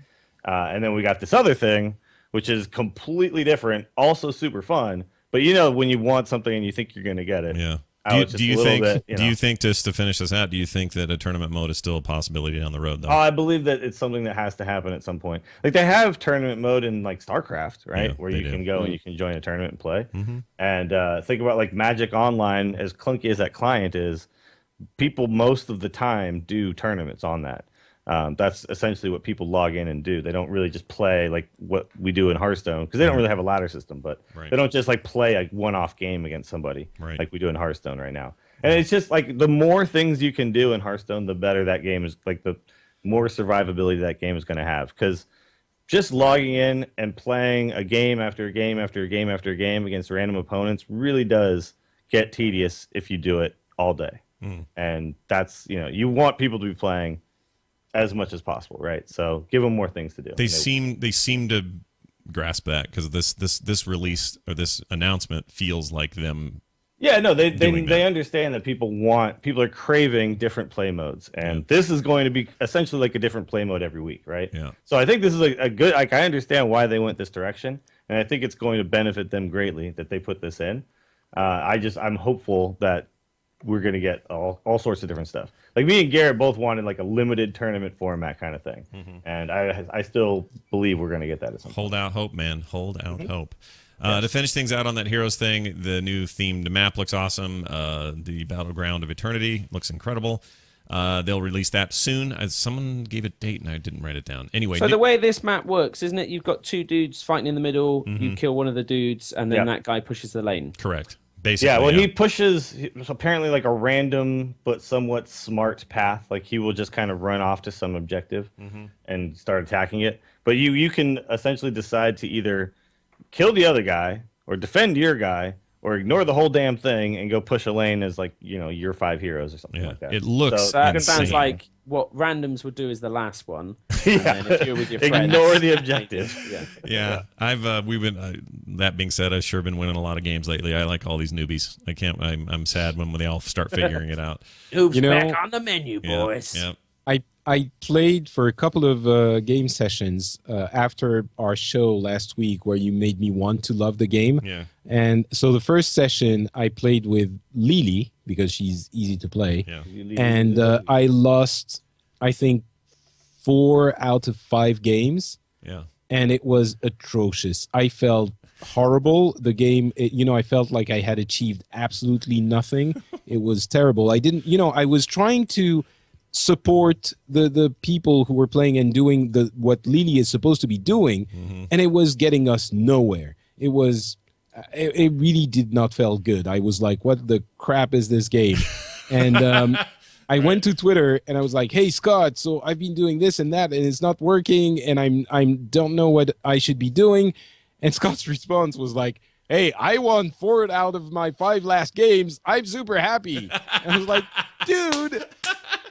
And then we got this other thing, which is completely different, also super fun. But when you want something and you think you're going to get it. Yeah. Do you think just to finish this out, do you think that a tournament mode is still a possibility down the road though? Oh, I believe that it's something that has to happen at some point. Like they have tournament mode in like StarCraft, right? Yeah, where they you do. can go and you can join a tournament and play. Mm-hmm. And think about like Magic Online, as clunky as that client is, people most of the time do tournaments on that. That's essentially what people log in and do. They don't really just play like what we do in Hearthstone, because they don't really have a ladder system, but they don't just like play a one-off game against somebody like we do in Hearthstone right now. And it's just like the more things you can do in Hearthstone, the better that game is, like the more survivability that game is going to have. Because just logging in and playing a game after a game after a game after a game against random opponents really does get tedious if you do it all day. And that's, you want people to be playing as much as possible, right? So give them more things to do. They seem to grasp that, because this release or this announcement feels like them. Yeah, no, they doing that. understand that people are craving different play modes, and this is going to be essentially like a different play mode every week, right? Yeah. So I think this is a good. Like I understand why they went this direction, and I think it's going to benefit them greatly that they put this in. I'm hopeful that we're going to get all sorts of different stuff. Like me and Garrett both wanted like a limited tournament format kind of thing, and I still believe we're going to get that at some point. Hold out hope, man. Hold out hope. To finish things out on that Heroes thing, the new themed map looks awesome. The Battleground of Eternity looks incredible. They'll release that soon. Someone gave a date and I didn't write it down. Anyway, so the way this map works, isn't it? You've got two dudes fighting in the middle. You kill one of the dudes, and then that guy pushes the lane. Correct. Basically, yeah, well, he pushes apparently like a random but somewhat smart path. Like he will just kind of run off to some objective and start attacking it. But you can essentially decide to either kill the other guy or defend your guy or ignore the whole damn thing and go push a lane as like, you know, your 5 heroes or something like that. It looks so that insane. sounds like what randoms would do is the last one. And then if you're with your friends, ignore the objective. Yeah, I've we've been. That being said, I've sure been winning a lot of games lately. I like all these newbies. I can't. I'm sad when they all start figuring it out. Oops, back on the menu, boys. Yeah. I played for a couple of game sessions after our show last week where you made me want to love the game. Yeah. And so the first session I played with Lily because she's easy to play. Yeah. And I lost, I think, 4 out of 5 games. Yeah. And it was atrocious. I felt horrible. The game, I felt like I had achieved absolutely nothing. It was terrible. I didn't, I was trying to support the people who were playing and doing what Lily is supposed to be doing, and it was getting us nowhere. It was it really did not feel good. I was like, what the crap is this game? And I went to Twitter and I was like, hey Scott, so I've been doing this and that and it's not working and I don't know what I should be doing. And Scott's response was like, hey, I won 4 out of my 5 last games. I'm super happy. And I was like, dude,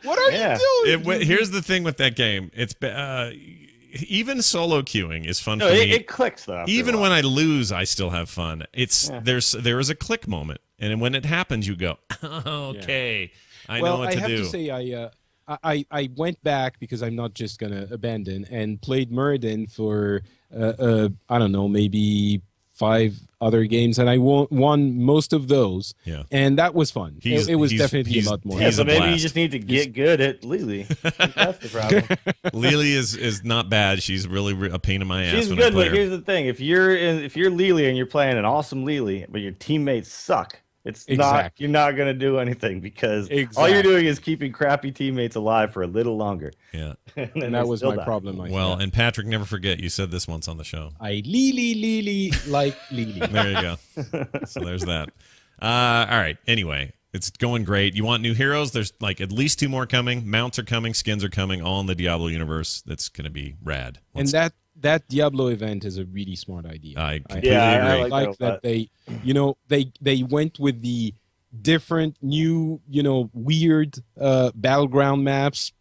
what are you doing? Here's the thing with that game. It's even solo queuing is fun for me. It clicks though. Even when I lose, I still have fun. There is a click moment, and when it happens, you go, okay, I know what to do. Well, I have to say, I went back because I'm not just gonna abandon and played Muradin for I don't know, maybe 5 other games, and I won most of those. Yeah, and that was fun. It was definitely a lot more. Yeah, so maybe you just need to get good at Lily. That's the problem. Lily is not bad. She's really a pain in my ass. She's when good, I play but her. here's the thing: if you're Lily and you're playing an awesome Lily, but your teammates suck, you're not gonna do anything because all you're doing is keeping crappy teammates alive for a little longer. Yeah, and that was my problem. And Patrick, never forget you said this once on the show. I Lily like Lily. There you go. So there's that. All right. Anyway, it's going great. You want new heroes? There's like at least 2 more coming. Mounts are coming. Skins are coming. All in the Diablo universe. That's gonna be rad. And that Diablo event is a really smart idea. I completely agree. I like that they went with the different new, weird battleground maps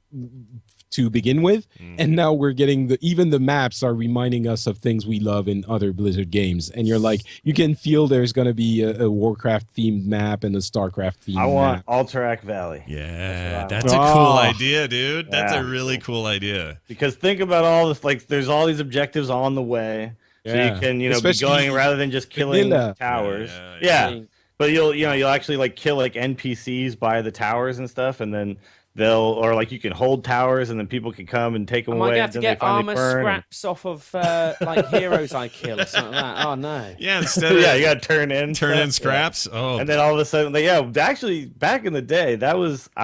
to begin with, and now we're getting even the maps are reminding us of things we love in other Blizzard games, and you're like, you can feel there's going to be a Warcraft themed map and a Starcraft themed map. I want Alterac Valley. Yeah, that's a cool idea, dude. That's a really cool idea. Because think about all this, like there's all these objectives on the way, so you can be going rather than just killing towers. Yeah. But you'll actually like kill like NPCs by the towers and stuff, and then you can hold towers and then people can come and take them away. I might have to get armor scraps off of like heroes I kill or something like that. Oh no. Yeah, instead of you got to turn in scraps. Yeah. Oh, and then all of a sudden, actually back in the day, I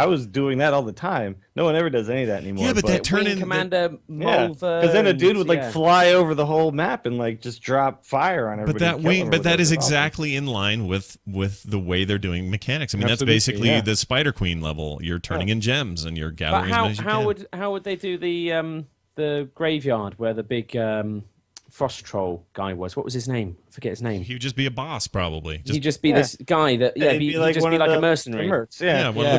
was doing that all the time. No one ever does any of that anymore. Yeah, but that turn in Commander Mulver. Because then a dude would fly over the whole map and like just drop fire on everybody. But that is exactly in line with the way they're doing mechanics. I mean, that's basically the Spider Queen level. You're turning in gems and you're gathering as many as you can. How would they do the graveyard where the big Frost Troll guy was? What was his name? I forget his name. He would just be a boss, probably. He'd just be this guy that he'd just be like a mercenary. But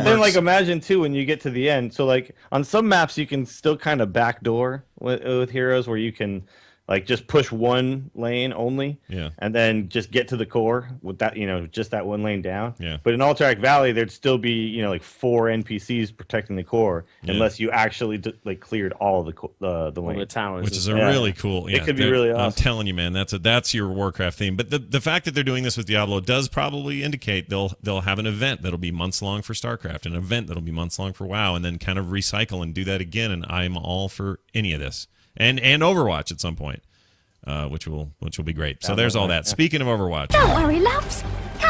then like imagine too when you get to the end. So like on some maps you can still kind of backdoor with heroes where you can like just push one lane only, and then just get to the core with that, just that one lane down. Yeah. But in Alterac Valley, there'd still be, like 4 NPCs protecting the core, unless you actually cleared all the lanes, all the towers, which is a really cool. Yeah, it could be really awesome. I'm telling you, man, that's your Warcraft theme. But the fact that they're doing this with Diablo does probably indicate they'll have an event that'll be months long for StarCraft, an event that'll be months long for WoW, and then kind of recycle and do that again. And I'm all for any of this. And Overwatch at some point, which will be great. So there's all that. Speaking of Overwatch, don't worry, loves.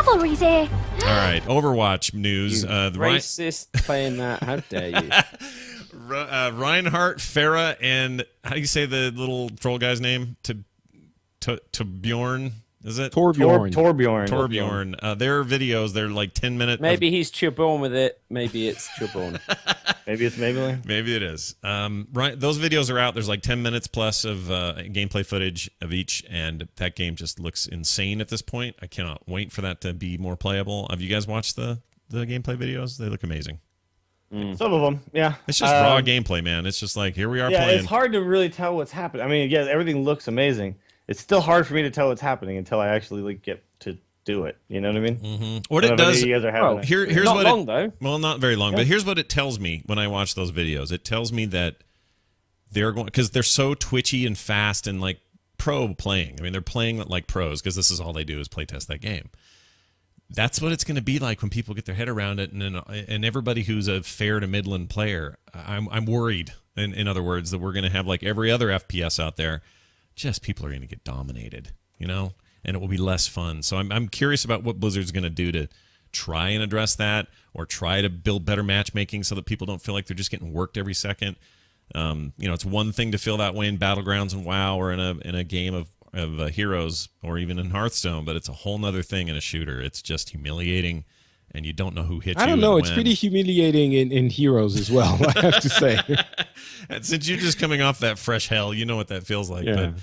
Chivalry's here. All right, Overwatch news. Racist playing that. How dare you? Reinhardt, Farah, and how do you say the little troll guy's name? To Bjorn. Is it Torbjorn? Torbjorn. Their videos, they're like 10 minutes. Maybe he's Chilborn with it. Maybe it's Chilborn. Maybe it's Maybelline. Maybe it is. Right, those videos are out. There's like 10 minutes plus of gameplay footage of each, and that game just looks insane at this point. I cannot wait for that to be more playable. Have you guys watched the gameplay videos? They look amazing. Some of them, yeah. It's just raw gameplay, man. It's just like, here we are playing. It's hard to really tell what's happening. I mean, yeah, everything looks amazing. It's still hard for me to tell what's happening until I actually get to do it. You know what I mean? Mm-hmm. What it does, you guys are having here's not what long though. Well, not very long, but here's what it tells me when I watch those videos. It tells me that they're going, because they're so twitchy and fast and like pro playing. I mean, they're playing like pros because this is all they do is play test that game. That's what it's going to be like when people get their head around it, and everybody who's a fair to midland player. I'm worried. In other words, that we're going to have like every other FPS out there. Just people are going to get dominated, you know, and it will be less fun. So I'm curious about what Blizzard's going to do to try and address that, or try to build better matchmaking so that people don't feel like they're just getting worked every second. You know, it's one thing to feel that way in Battlegrounds and WoW, or in a game of Heroes, or even in Hearthstone, but it's a whole nother thing in a shooter. It's just humiliating, and you don't know who hit you. I don't know. It's when. pretty humiliating in Heroes as well, I have to say. And since you're just coming off that fresh hell, you know what that feels like. Yeah. But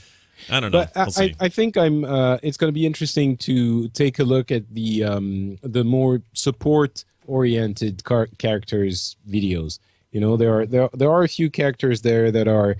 I don't know. But we'll see. I think it's going to be interesting to take a look at the more support-oriented characters videos. You know, there are a few characters there that are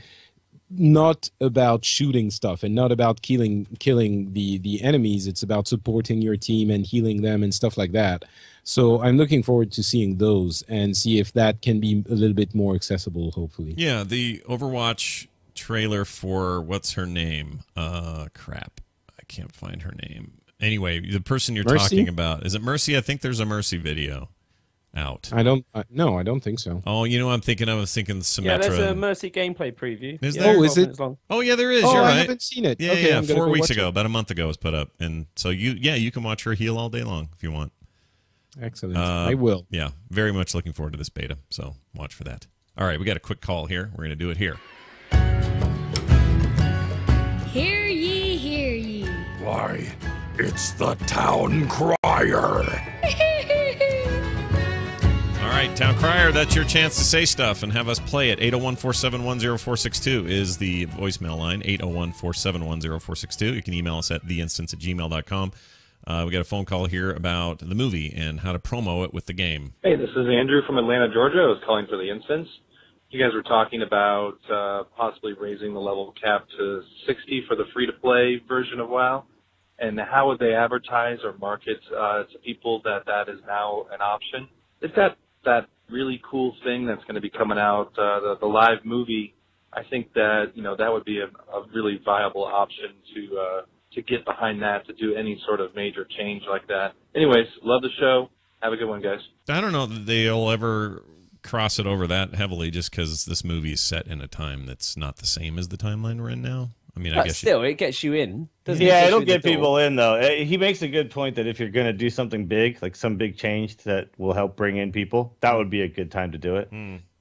not about shooting stuff and not about killing the enemies. It's about supporting your team and healing them and stuff like that. So I'm looking forward to seeing those and see if that can be a little bit more accessible, hopefully. Yeah, the Overwatch trailer for what's her name? Crap. I can't find her name. Anyway, the person you're Mercy? talking about, is it Mercy? I think there's a Mercy video out. No, I don't think so. Oh, you know what I'm thinking of? I was thinking Symmetra. Yeah, there's a Mercy gameplay preview. Is Yeah, there? Oh, is 12 it? minutes long. Oh, yeah, there is. Oh, You're right. I haven't seen it. Yeah, Okay, yeah, I'm gonna 4 go weeks watch ago, it. about a month ago, it was put up, and so you can watch her heal all day long if you want. Excellent. I will. Yeah, very much looking forward to this beta, so watch for that. All right, we got a quick call here. We're going to do it here. Hear ye, hear ye. Why, it's the town crier. All right, Town Crier, that's your chance to say stuff and have us play it. 801-471-0462 is the voicemail line, 801-471-0462. You can email us at theinstance@gmail.com. We got a phone call here about the movie and how to promo it with the game. Hey, this is Andrew from Atlanta, Georgia. I was calling for the instance. You guys were talking about possibly raising the level cap to 60 for the free-to-play version of WoW. And how would they advertise or market to people that is now an option? They've got that really cool thing that's going to be coming out, the live movie. I think that, that would be a really viable option to get behind that, to do any sort of major change like that. Anyways, love the show. Have a good one, guys. I don't know that they'll ever cross it over that heavily just because this movie is set in a time that's not the same as the timeline we're in now. I mean, I guess still, it gets you in. Yeah, it'll get people in, though. He makes a good point that if you're going to do something big, like some big change that will help bring in people, that would be a good time to do it.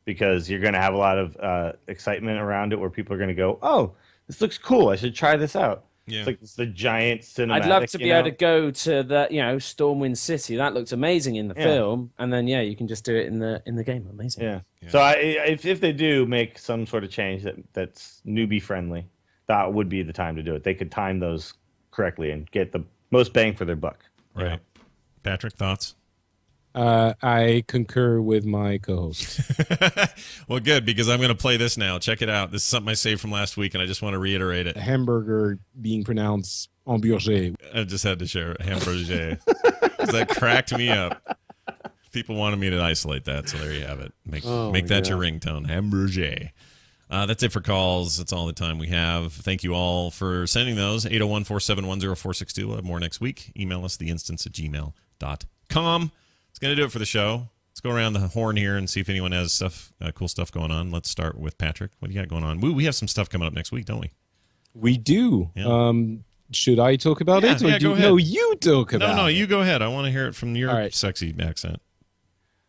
Because you're going to have a lot of excitement around it where people are going to go, oh, this looks cool. I should try this out. Yeah. It's the giant cinematic. I'd love to be able to go to the, Stormwind City. That looked amazing in the film, and then you can just do it in the game. Amazing. Yeah. So if they do make some sort of change that's newbie friendly, that would be the time to do it. They could time those correctly and get the most bang for their buck. Right. Patrick, thoughts? I concur with my co-host. Well, good, because I'm going to play this now. Check it out. This is something I saved from last week, and I just want to reiterate it. Hamburger being pronounced hamburger. I just had to share hamburger. That cracked me up. People wanted me to isolate that, so there you have it. Make that your ringtone, hamburger. That's it for calls. That's all the time we have. Thank you all for sending those. 801-471-0462. We'll have more next week. Email us, theinstance@gmail.com. It's going to do it for the show. Let's go around the horn here and see if anyone has cool stuff going on. Let's start with Patrick. What do you got going on? We have some stuff coming up next week, don't we? We do. Yeah. should I talk about it? Or go ahead. No, you talk about No, it. you go ahead. I want to hear it from your All right. sexy accent.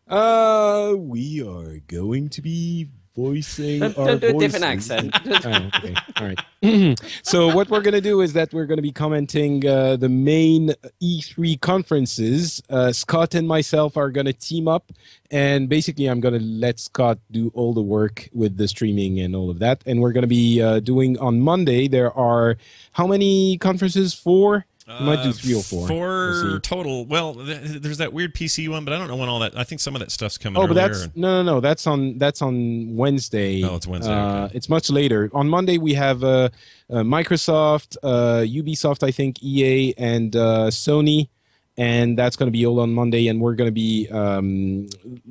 We are going to be voicing our Don't do a different voices. accent. Oh, okay. All right. So what we're going to do is that we're going to be commenting the main E3 conferences. Scott and myself are going to team up, and basically I'm going to let Scott do all the work with the streaming and all of that. And we're going to be doing on Monday. There are how many conferences? 4? We might do 3 or 4. 4 We'll see. total. Well, there's that weird PC one, but I don't know when all that. I think some of that stuff's coming. Oh, but earlier that's and- no. That's on Wednesday. Oh, it's Wednesday, okay. It's much later. On Monday we have Microsoft, Ubisoft, I think, EA, and Sony, and that's going to be all on Monday. And we're going to be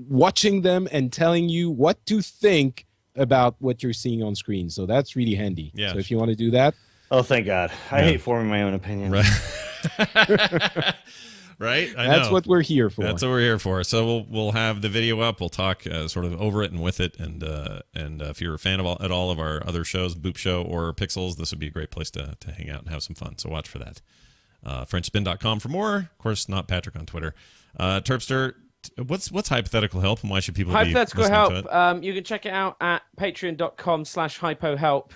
watching them and telling you what to think about what you're seeing on screen. So that's really handy. Yeah. So if you want to do that. Oh, thank God. I hate forming my own opinion. Right. Right? I That's know. what we're here for. That's what we're here for. So we'll have the video up. We'll talk sort of over it and with it. And if you're a fan of all of our other shows, Boop Show or Pixels, this would be a great place to hang out and have some fun. So watch for that. FrenchSpin.com for more. Of course, not Patrick on Twitter. Terpster, what's hypothetical help and why should people Hypothetical be listening help. to it? You can check it out at patreon.com/hypohelp.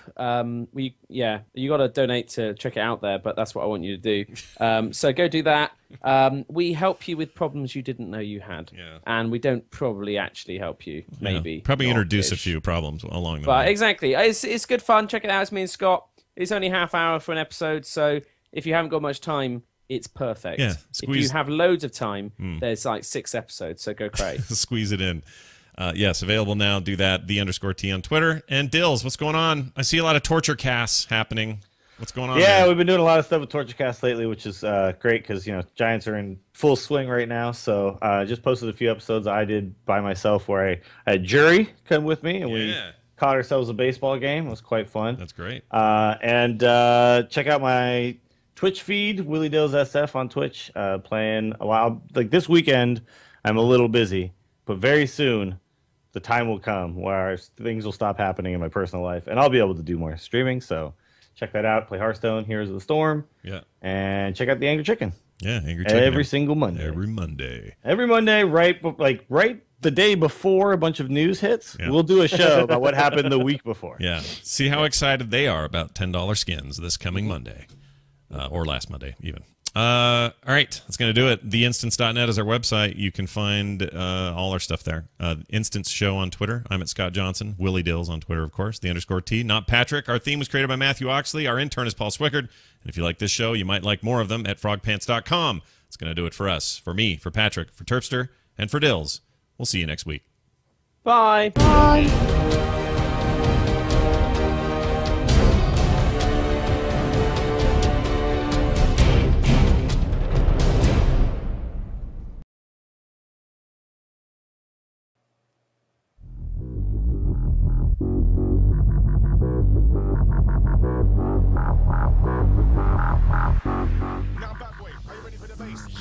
You got to donate to check it out there, but that's what I want you to do. So go do that. We help you with problems you didn't know you had, and we don't probably actually help you. Maybe Probably introduce a not-ish. few problems along the But way. exactly, it's good fun. Check it out. It's me and Scott. It's only half hour for an episode, so if you haven't got much time, it's perfect. Yeah, if you have loads of time, there's like 6 episodes, so go crazy. Squeeze it in. Yes, available now. Do that. _T on Twitter. And Dills, what's going on? I see a lot of torture casts happening. What's going on? Yeah, there? we've been doing a lot of stuff with TortureCast lately, which is great because Giants are in full swing right now. So I just posted a few episodes I did by myself where I had Jury come with me and we caught ourselves a baseball game. It was quite fun. That's great. And check out my Twitch feed, Willie Dills SF on Twitch. Playing a while. Like this weekend, I'm a little busy, but very soon the time will come where things will stop happening in my personal life, and I'll be able to do more streaming. So check that out. Play Hearthstone, Heroes of the Storm. Yeah. And check out the Angry Chicken. Yeah, Angry Chicken. Every single Monday. Every Monday. Every Monday, right the day before a bunch of news hits, we'll do a show about what happened the week before. Yeah. See how excited they are about $10 skins this coming Monday. Or last Monday, even. All right, that's going to do it. Theinstance.net is our website. You can find all our stuff there. Instance Show on Twitter. I'm at Scott Johnson. Willie Dills on Twitter, of course. The _T, not Patrick. Our theme was created by Matthew Oxley. Our intern is Paul Swickard. And if you like this show, you might like more of them at frogpants.com. It's going to do it for us, for me, for Patrick, for Terpster, and for Dills. We'll see you next week. Bye. Bye.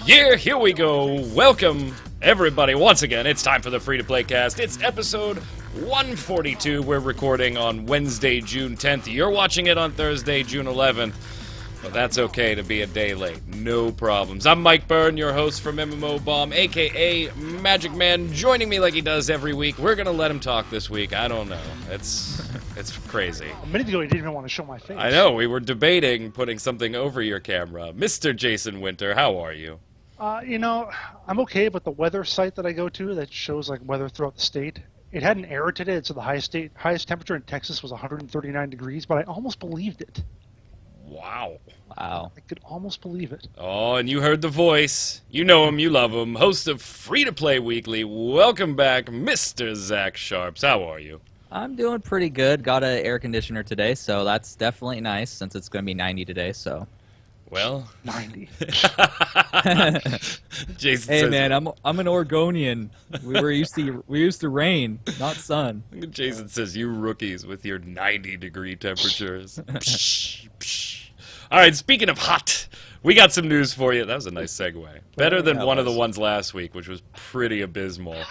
Yeah, here we go. Welcome, everybody, once again. It's time for the Free-to-Play cast. It's episode 142. We're recording on Wednesday, June 10th. You're watching it on Thursday, June 11th. But that's okay to be a day late. No problems. I'm Mike Byrne, your host from MMO Bomb, a.k.a. Magic Man, joining me like he does every week. We're going to let him talk this week. I don't know. It's crazy. A minute ago, you didn't even want to show my face. I know. We were debating putting something over your camera. Mr. Jason Winter, how are you? I'm okay, but the weather site that I go to that shows like weather throughout the state, it had an error today. So the highest temperature in Texas was 139 degrees, but I almost believed it. Wow. I could almost believe it. Oh, and you heard the voice. You know him, you love him. Host of Free-to-Play Weekly. Welcome back, Mr. Zach Sharps. How are you? I'm doing pretty good. Got an air conditioner today, so that's definitely nice since it's going to be 90 today, so... Well, 90. Jason hey says, man, I'm an Oregonian. We used to rain, not sun. Jason says you rookies with your 90-degree temperatures. Psh, psh. All right, speaking of hot, we got some news for you. That was a nice segue. Better than one of the ones last week, which was pretty abysmal.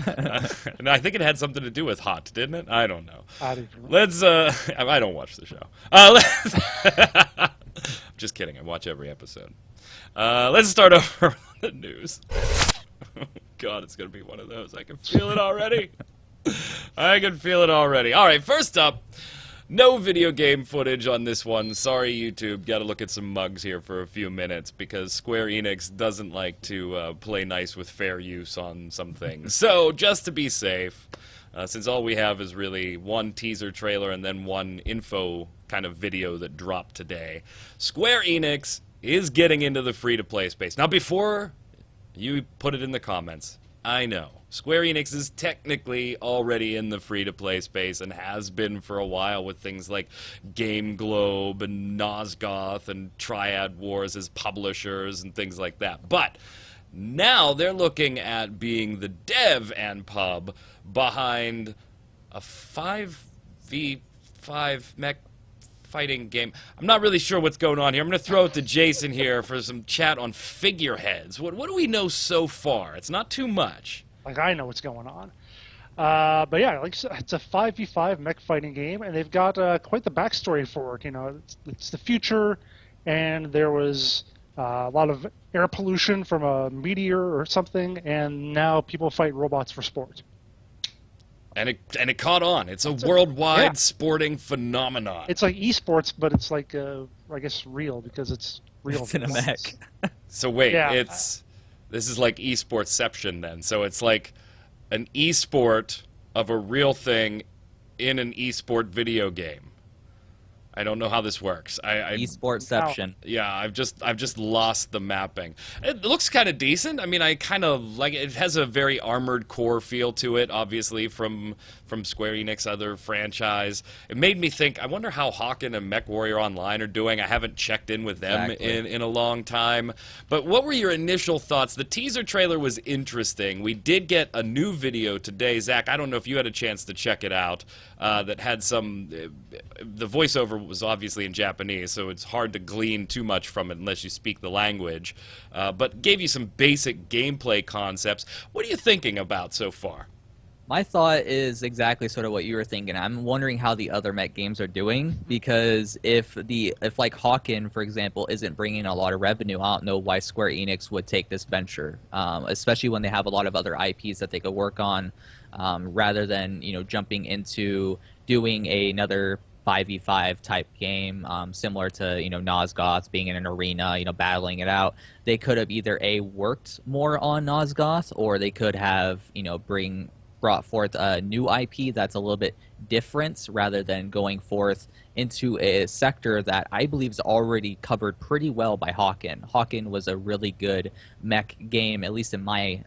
And I think it had something to do with hot, didn't it? I don't know. I don't know. Let's I don't watch the show. Just kidding. I watch every episode. Let's start over with the news. Oh, God, it's going to be one of those. I can feel it already. I can feel it already. All right, first up, no video game footage on this one. Sorry, YouTube. Got to look at some mugs here for a few minutes because Square Enix doesn't like to play nice with fair use on some things. So, just to be safe, since all we have is really one teaser trailer and then one info kind of video that dropped today, Square Enix is getting into the free-to-play space. Now, before you put it in the comments, I know Square Enix is technically already in the free-to-play space and has been for a while with things like Game Globe and Nosgoth and Triad Wars as publishers and things like that. But now they're looking at being the dev and pub behind a 5v5 mech fighting game. I'm not really sure what's going on here. I'm going to throw it to Jason here for some chat on figureheads. What do we know so far? It's not too much. Like, I know what's going on. But yeah, like it's a 5v5 mech fighting game, and they've got quite the backstory for it. You know, it's the future, and there was a lot of air pollution from a meteor or something, and now people fight robots for sport. And it caught on. It's a worldwide sporting phenomenon. It's like esports, but it's like I guess real because it's real. It's in a mech. So wait, this is like esportsception then. So it's like an esport of a real thing in an esport video game. I don't know how this works. Esportception. Yeah, I've just lost the mapping. It looks kind of decent. I mean, I kind of like it. It has a very Armored Core feel to it, obviously from Square Enix, other franchise. It made me think, I wonder how Hawken and MechWarrior Online are doing. I haven't checked in with them in a long time. But what were your initial thoughts? The teaser trailer was interesting. We did get a new video today. Zach, I don't know if you had a chance to check it out, that had some... the voiceover was obviously in Japanese, so it's hard to glean too much from it unless you speak the language, but gave you some basic gameplay concepts. What are you thinking about so far? My thought is exactly sort of what you were thinking. I'm wondering how the other mech games are doing, because if like Hawken, for example, isn't bringing a lot of revenue, I don't know why Square Enix would take this venture, especially when they have a lot of other IPs that they could work on, rather than jumping into doing another 5v5 type game, similar to Nosgoth, being in an arena, battling it out. They could have either worked more on Nosgoth, or they could have brought forth a new IP that's a little bit different, rather than going forth into a sector that I believe is already covered pretty well by Hawken. Hawken was a really good mech game, at least in my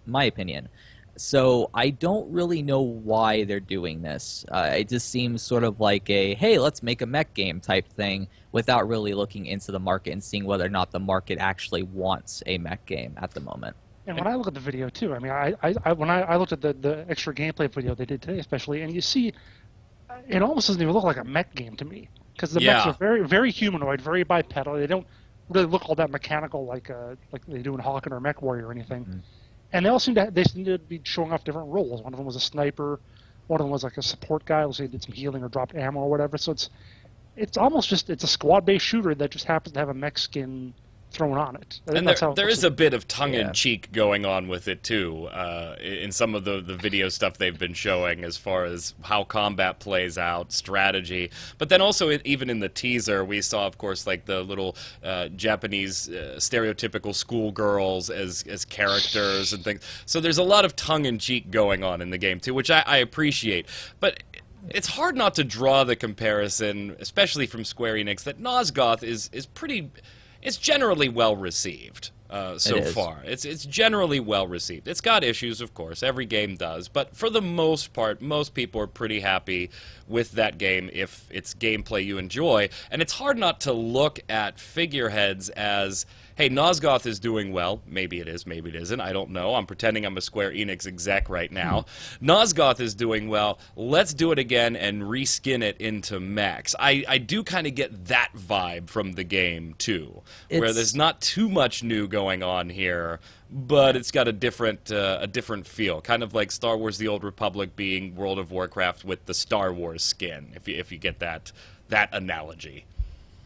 opinion. So I don't really know why they're doing this. It just seems sort of like a, hey, let's make a mech game type thing, without really looking into the market and seeing whether or not the market actually wants a mech game at the moment. And when I look at the video too, I mean, when I looked at the extra gameplay video they did today, especially, and you see, it almost doesn't even look like a mech game to me, because the mechs are very, very humanoid, very bipedal. They don't really look all that mechanical like they do in Hawken or MechWarrior or anything. Mm-hmm. And they seem to be showing off different roles. One of them was a sniper, one of them was like a support guy, let's say he did some healing or dropped ammo or whatever. So it's almost just, it's a squad-based shooter that just happens to have a mech skin thrown on it. And there is a bit of tongue-in-cheek going on with it too, in some of the video stuff they've been showing, as far as how combat plays out, strategy. But then also, even in the teaser, we saw, of course, like the little Japanese stereotypical schoolgirls as characters and things. So there's a lot of tongue-in-cheek going on in the game too, which I appreciate. But it's hard not to draw the comparison, especially from Square Enix, that Nosgoth is pretty... It's generally well received so far. It's generally well received. It's got issues, of course. Every game does. But for the most part, most people are pretty happy with that game if it's gameplay you enjoy. And it's hard not to look at figureheads as, hey, Nosgoth is doing well. Maybe it is, maybe it isn't. I don't know. I'm pretending I'm a Square Enix exec right now. Nosgoth is doing well. Let's do it again and reskin it into mechs. I do kind of get that vibe from the game, too, where there's not too much new going on here, but it's got a different feel, kind of like Star Wars: The Old Republic being World of Warcraft with the Star Wars skin, if you get that analogy.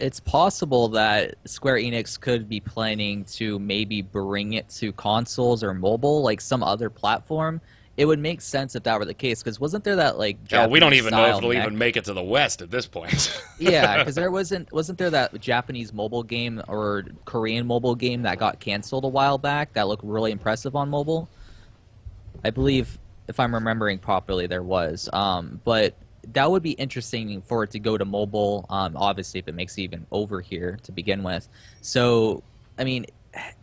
it's possible that Square Enix could be planning to maybe bring it to consoles or mobile, like some other platform. It would make sense if that were the case, because wasn't there that like Japanese we don't even know if it'll mech? even make it to the West at this point. Yeah, because there wasn't there that Japanese mobile game or Korean mobile game that got canceled a while back that looked really impressive on mobile? I believe, if I'm remembering properly, there was. But that would be interesting for it to go to mobile, obviously, if it makes it even over here to begin with. So, I mean,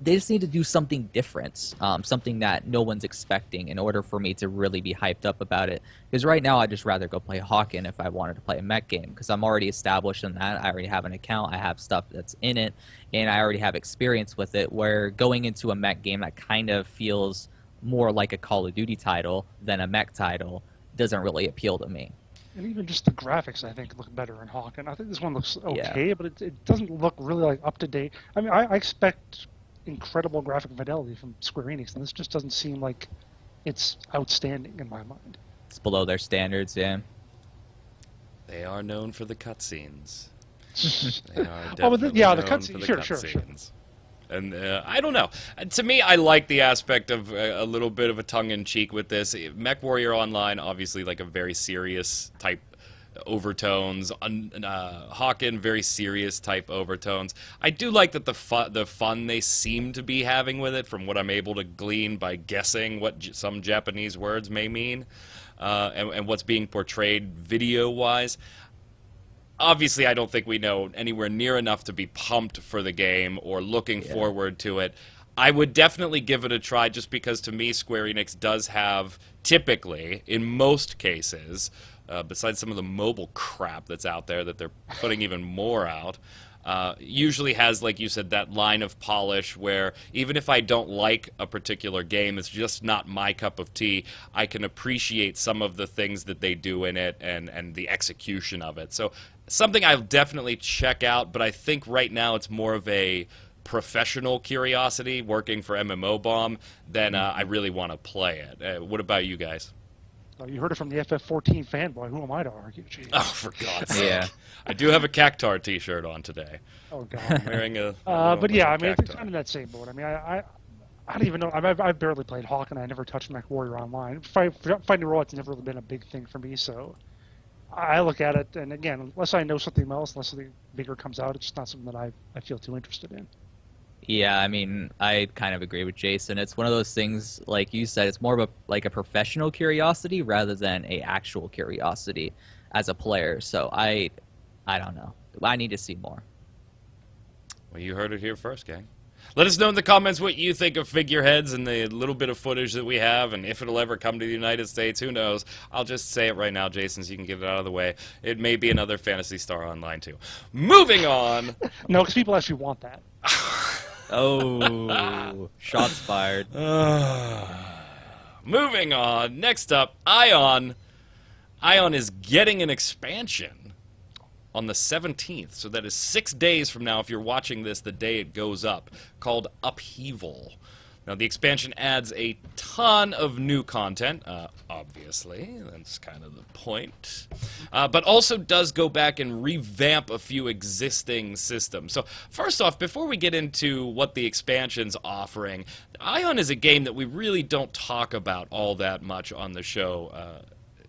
they just need to do something different, something that no one's expecting in order for me to really be hyped up about it. Because right now, I'd just rather go play Hawken if I wanted to play a mech game, because I'm already established in that. I already have an account, I have stuff that's in it, and I already have experience with it, where going into a mech game that kind of feels more like a Call of Duty title than a mech title doesn't really appeal to me. And even just the graphics, I think, look better in Hawken. I think this one looks okay, but it doesn't look really like up to date. I mean, I expect incredible graphic fidelity from Square Enix, and this just doesn't seem like it's outstanding in my mind. It's below their standards, yeah. They are known for the cutscenes. They are the cutscenes. Sure. And I don't know. To me, I like the aspect of a little bit of a tongue-in-cheek with this. MechWarrior Online, obviously, like a very serious type overtones. Hawken, very serious type overtones. I do like that the fun they seem to be having with it, from what I'm able to glean by guessing what some Japanese words may mean, and what's being portrayed video-wise. Obviously, I don't think we know anywhere near enough to be pumped for the game or looking forward to it. I would definitely give it a try, just because to me Square Enix does have, typically, in most cases, besides some of the mobile crap that's out there that they're putting even more out, usually has, like you said, that line of polish where even if I don't like a particular game, it's just not my cup of tea, I can appreciate some of the things that they do in it and the execution of it. So something I'll definitely check out, but I think right now it's more of a professional curiosity working for MMO Bomb than I really want to play it. What about you guys? You heard it from the FF14 fanboy. Who am I to argue? Jeez. Oh, for God's sake. Yeah. I do have a Cactar t-shirt on today. Oh, God. I'm wearing a... but yeah, I mean, it's kind of that same boat. I mean, I don't even know. I've barely played Hawken. I never touched MechWarrior Online. Finding Robots never really been a big thing for me, so I look at it, and again, unless I know something else, unless something bigger comes out, it's just not something that I feel too interested in. Yeah, I mean, I kind of agree with Jason. It's one of those things, like you said, it's more of a professional curiosity rather than a actual curiosity as a player. So I don't know. I need to see more. Well, you heard it here first, gang. Let us know in the comments what you think of Figureheads and the little bit of footage that we have, and if it'll ever come to the United States, who knows. I'll just say it right now, Jason, so you can get it out of the way. It may be another Phantasy Star Online, too. Moving on. No, because people actually want that. Oh, shots fired. Moving on. Next up, Ion. Ion is getting an expansion on the 17th, so that is 6 days from now if you're watching this the day it goes up, called Upheaval. Now, the expansion adds a ton of new content, obviously. That's kind of the point. But also does go back and revamp a few existing systems. So, first off, before we get into what the expansion's offering, Ion is a game that we really don't talk about all that much on the show,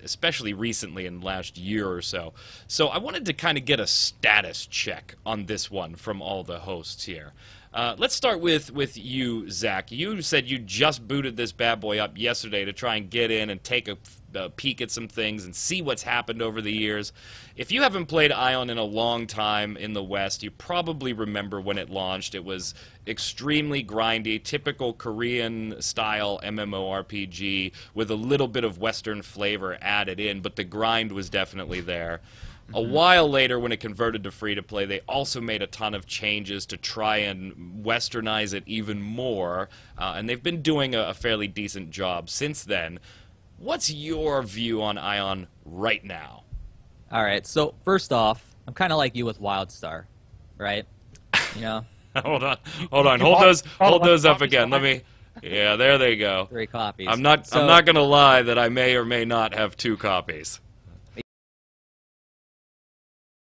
especially recently in the last year or so. So I wanted to kind of get a status check on this one from all the hosts here. Let's start with you, Zach. You said you just booted this bad boy up yesterday to try and get in and take a peek at some things and see what's happened over the years. If you haven't played Ion in a long time in the West, you probably remember when it launched. It was extremely grindy, typical Korean-style MMORPG with a little bit of Western flavor added in, but the grind was definitely there. A while later, when it converted to free-to-play, they also made a ton of changes to try and westernize it even more, and they've been doing a fairly decent job since then. What's your view on Ion right now? All right, so first off, I'm kind of like you with WildStar, right? You know? Hold on. Hold those up again. Let me... Yeah, there they go. 3 copies. I'm not gonna lie that I may or may not have 2 copies.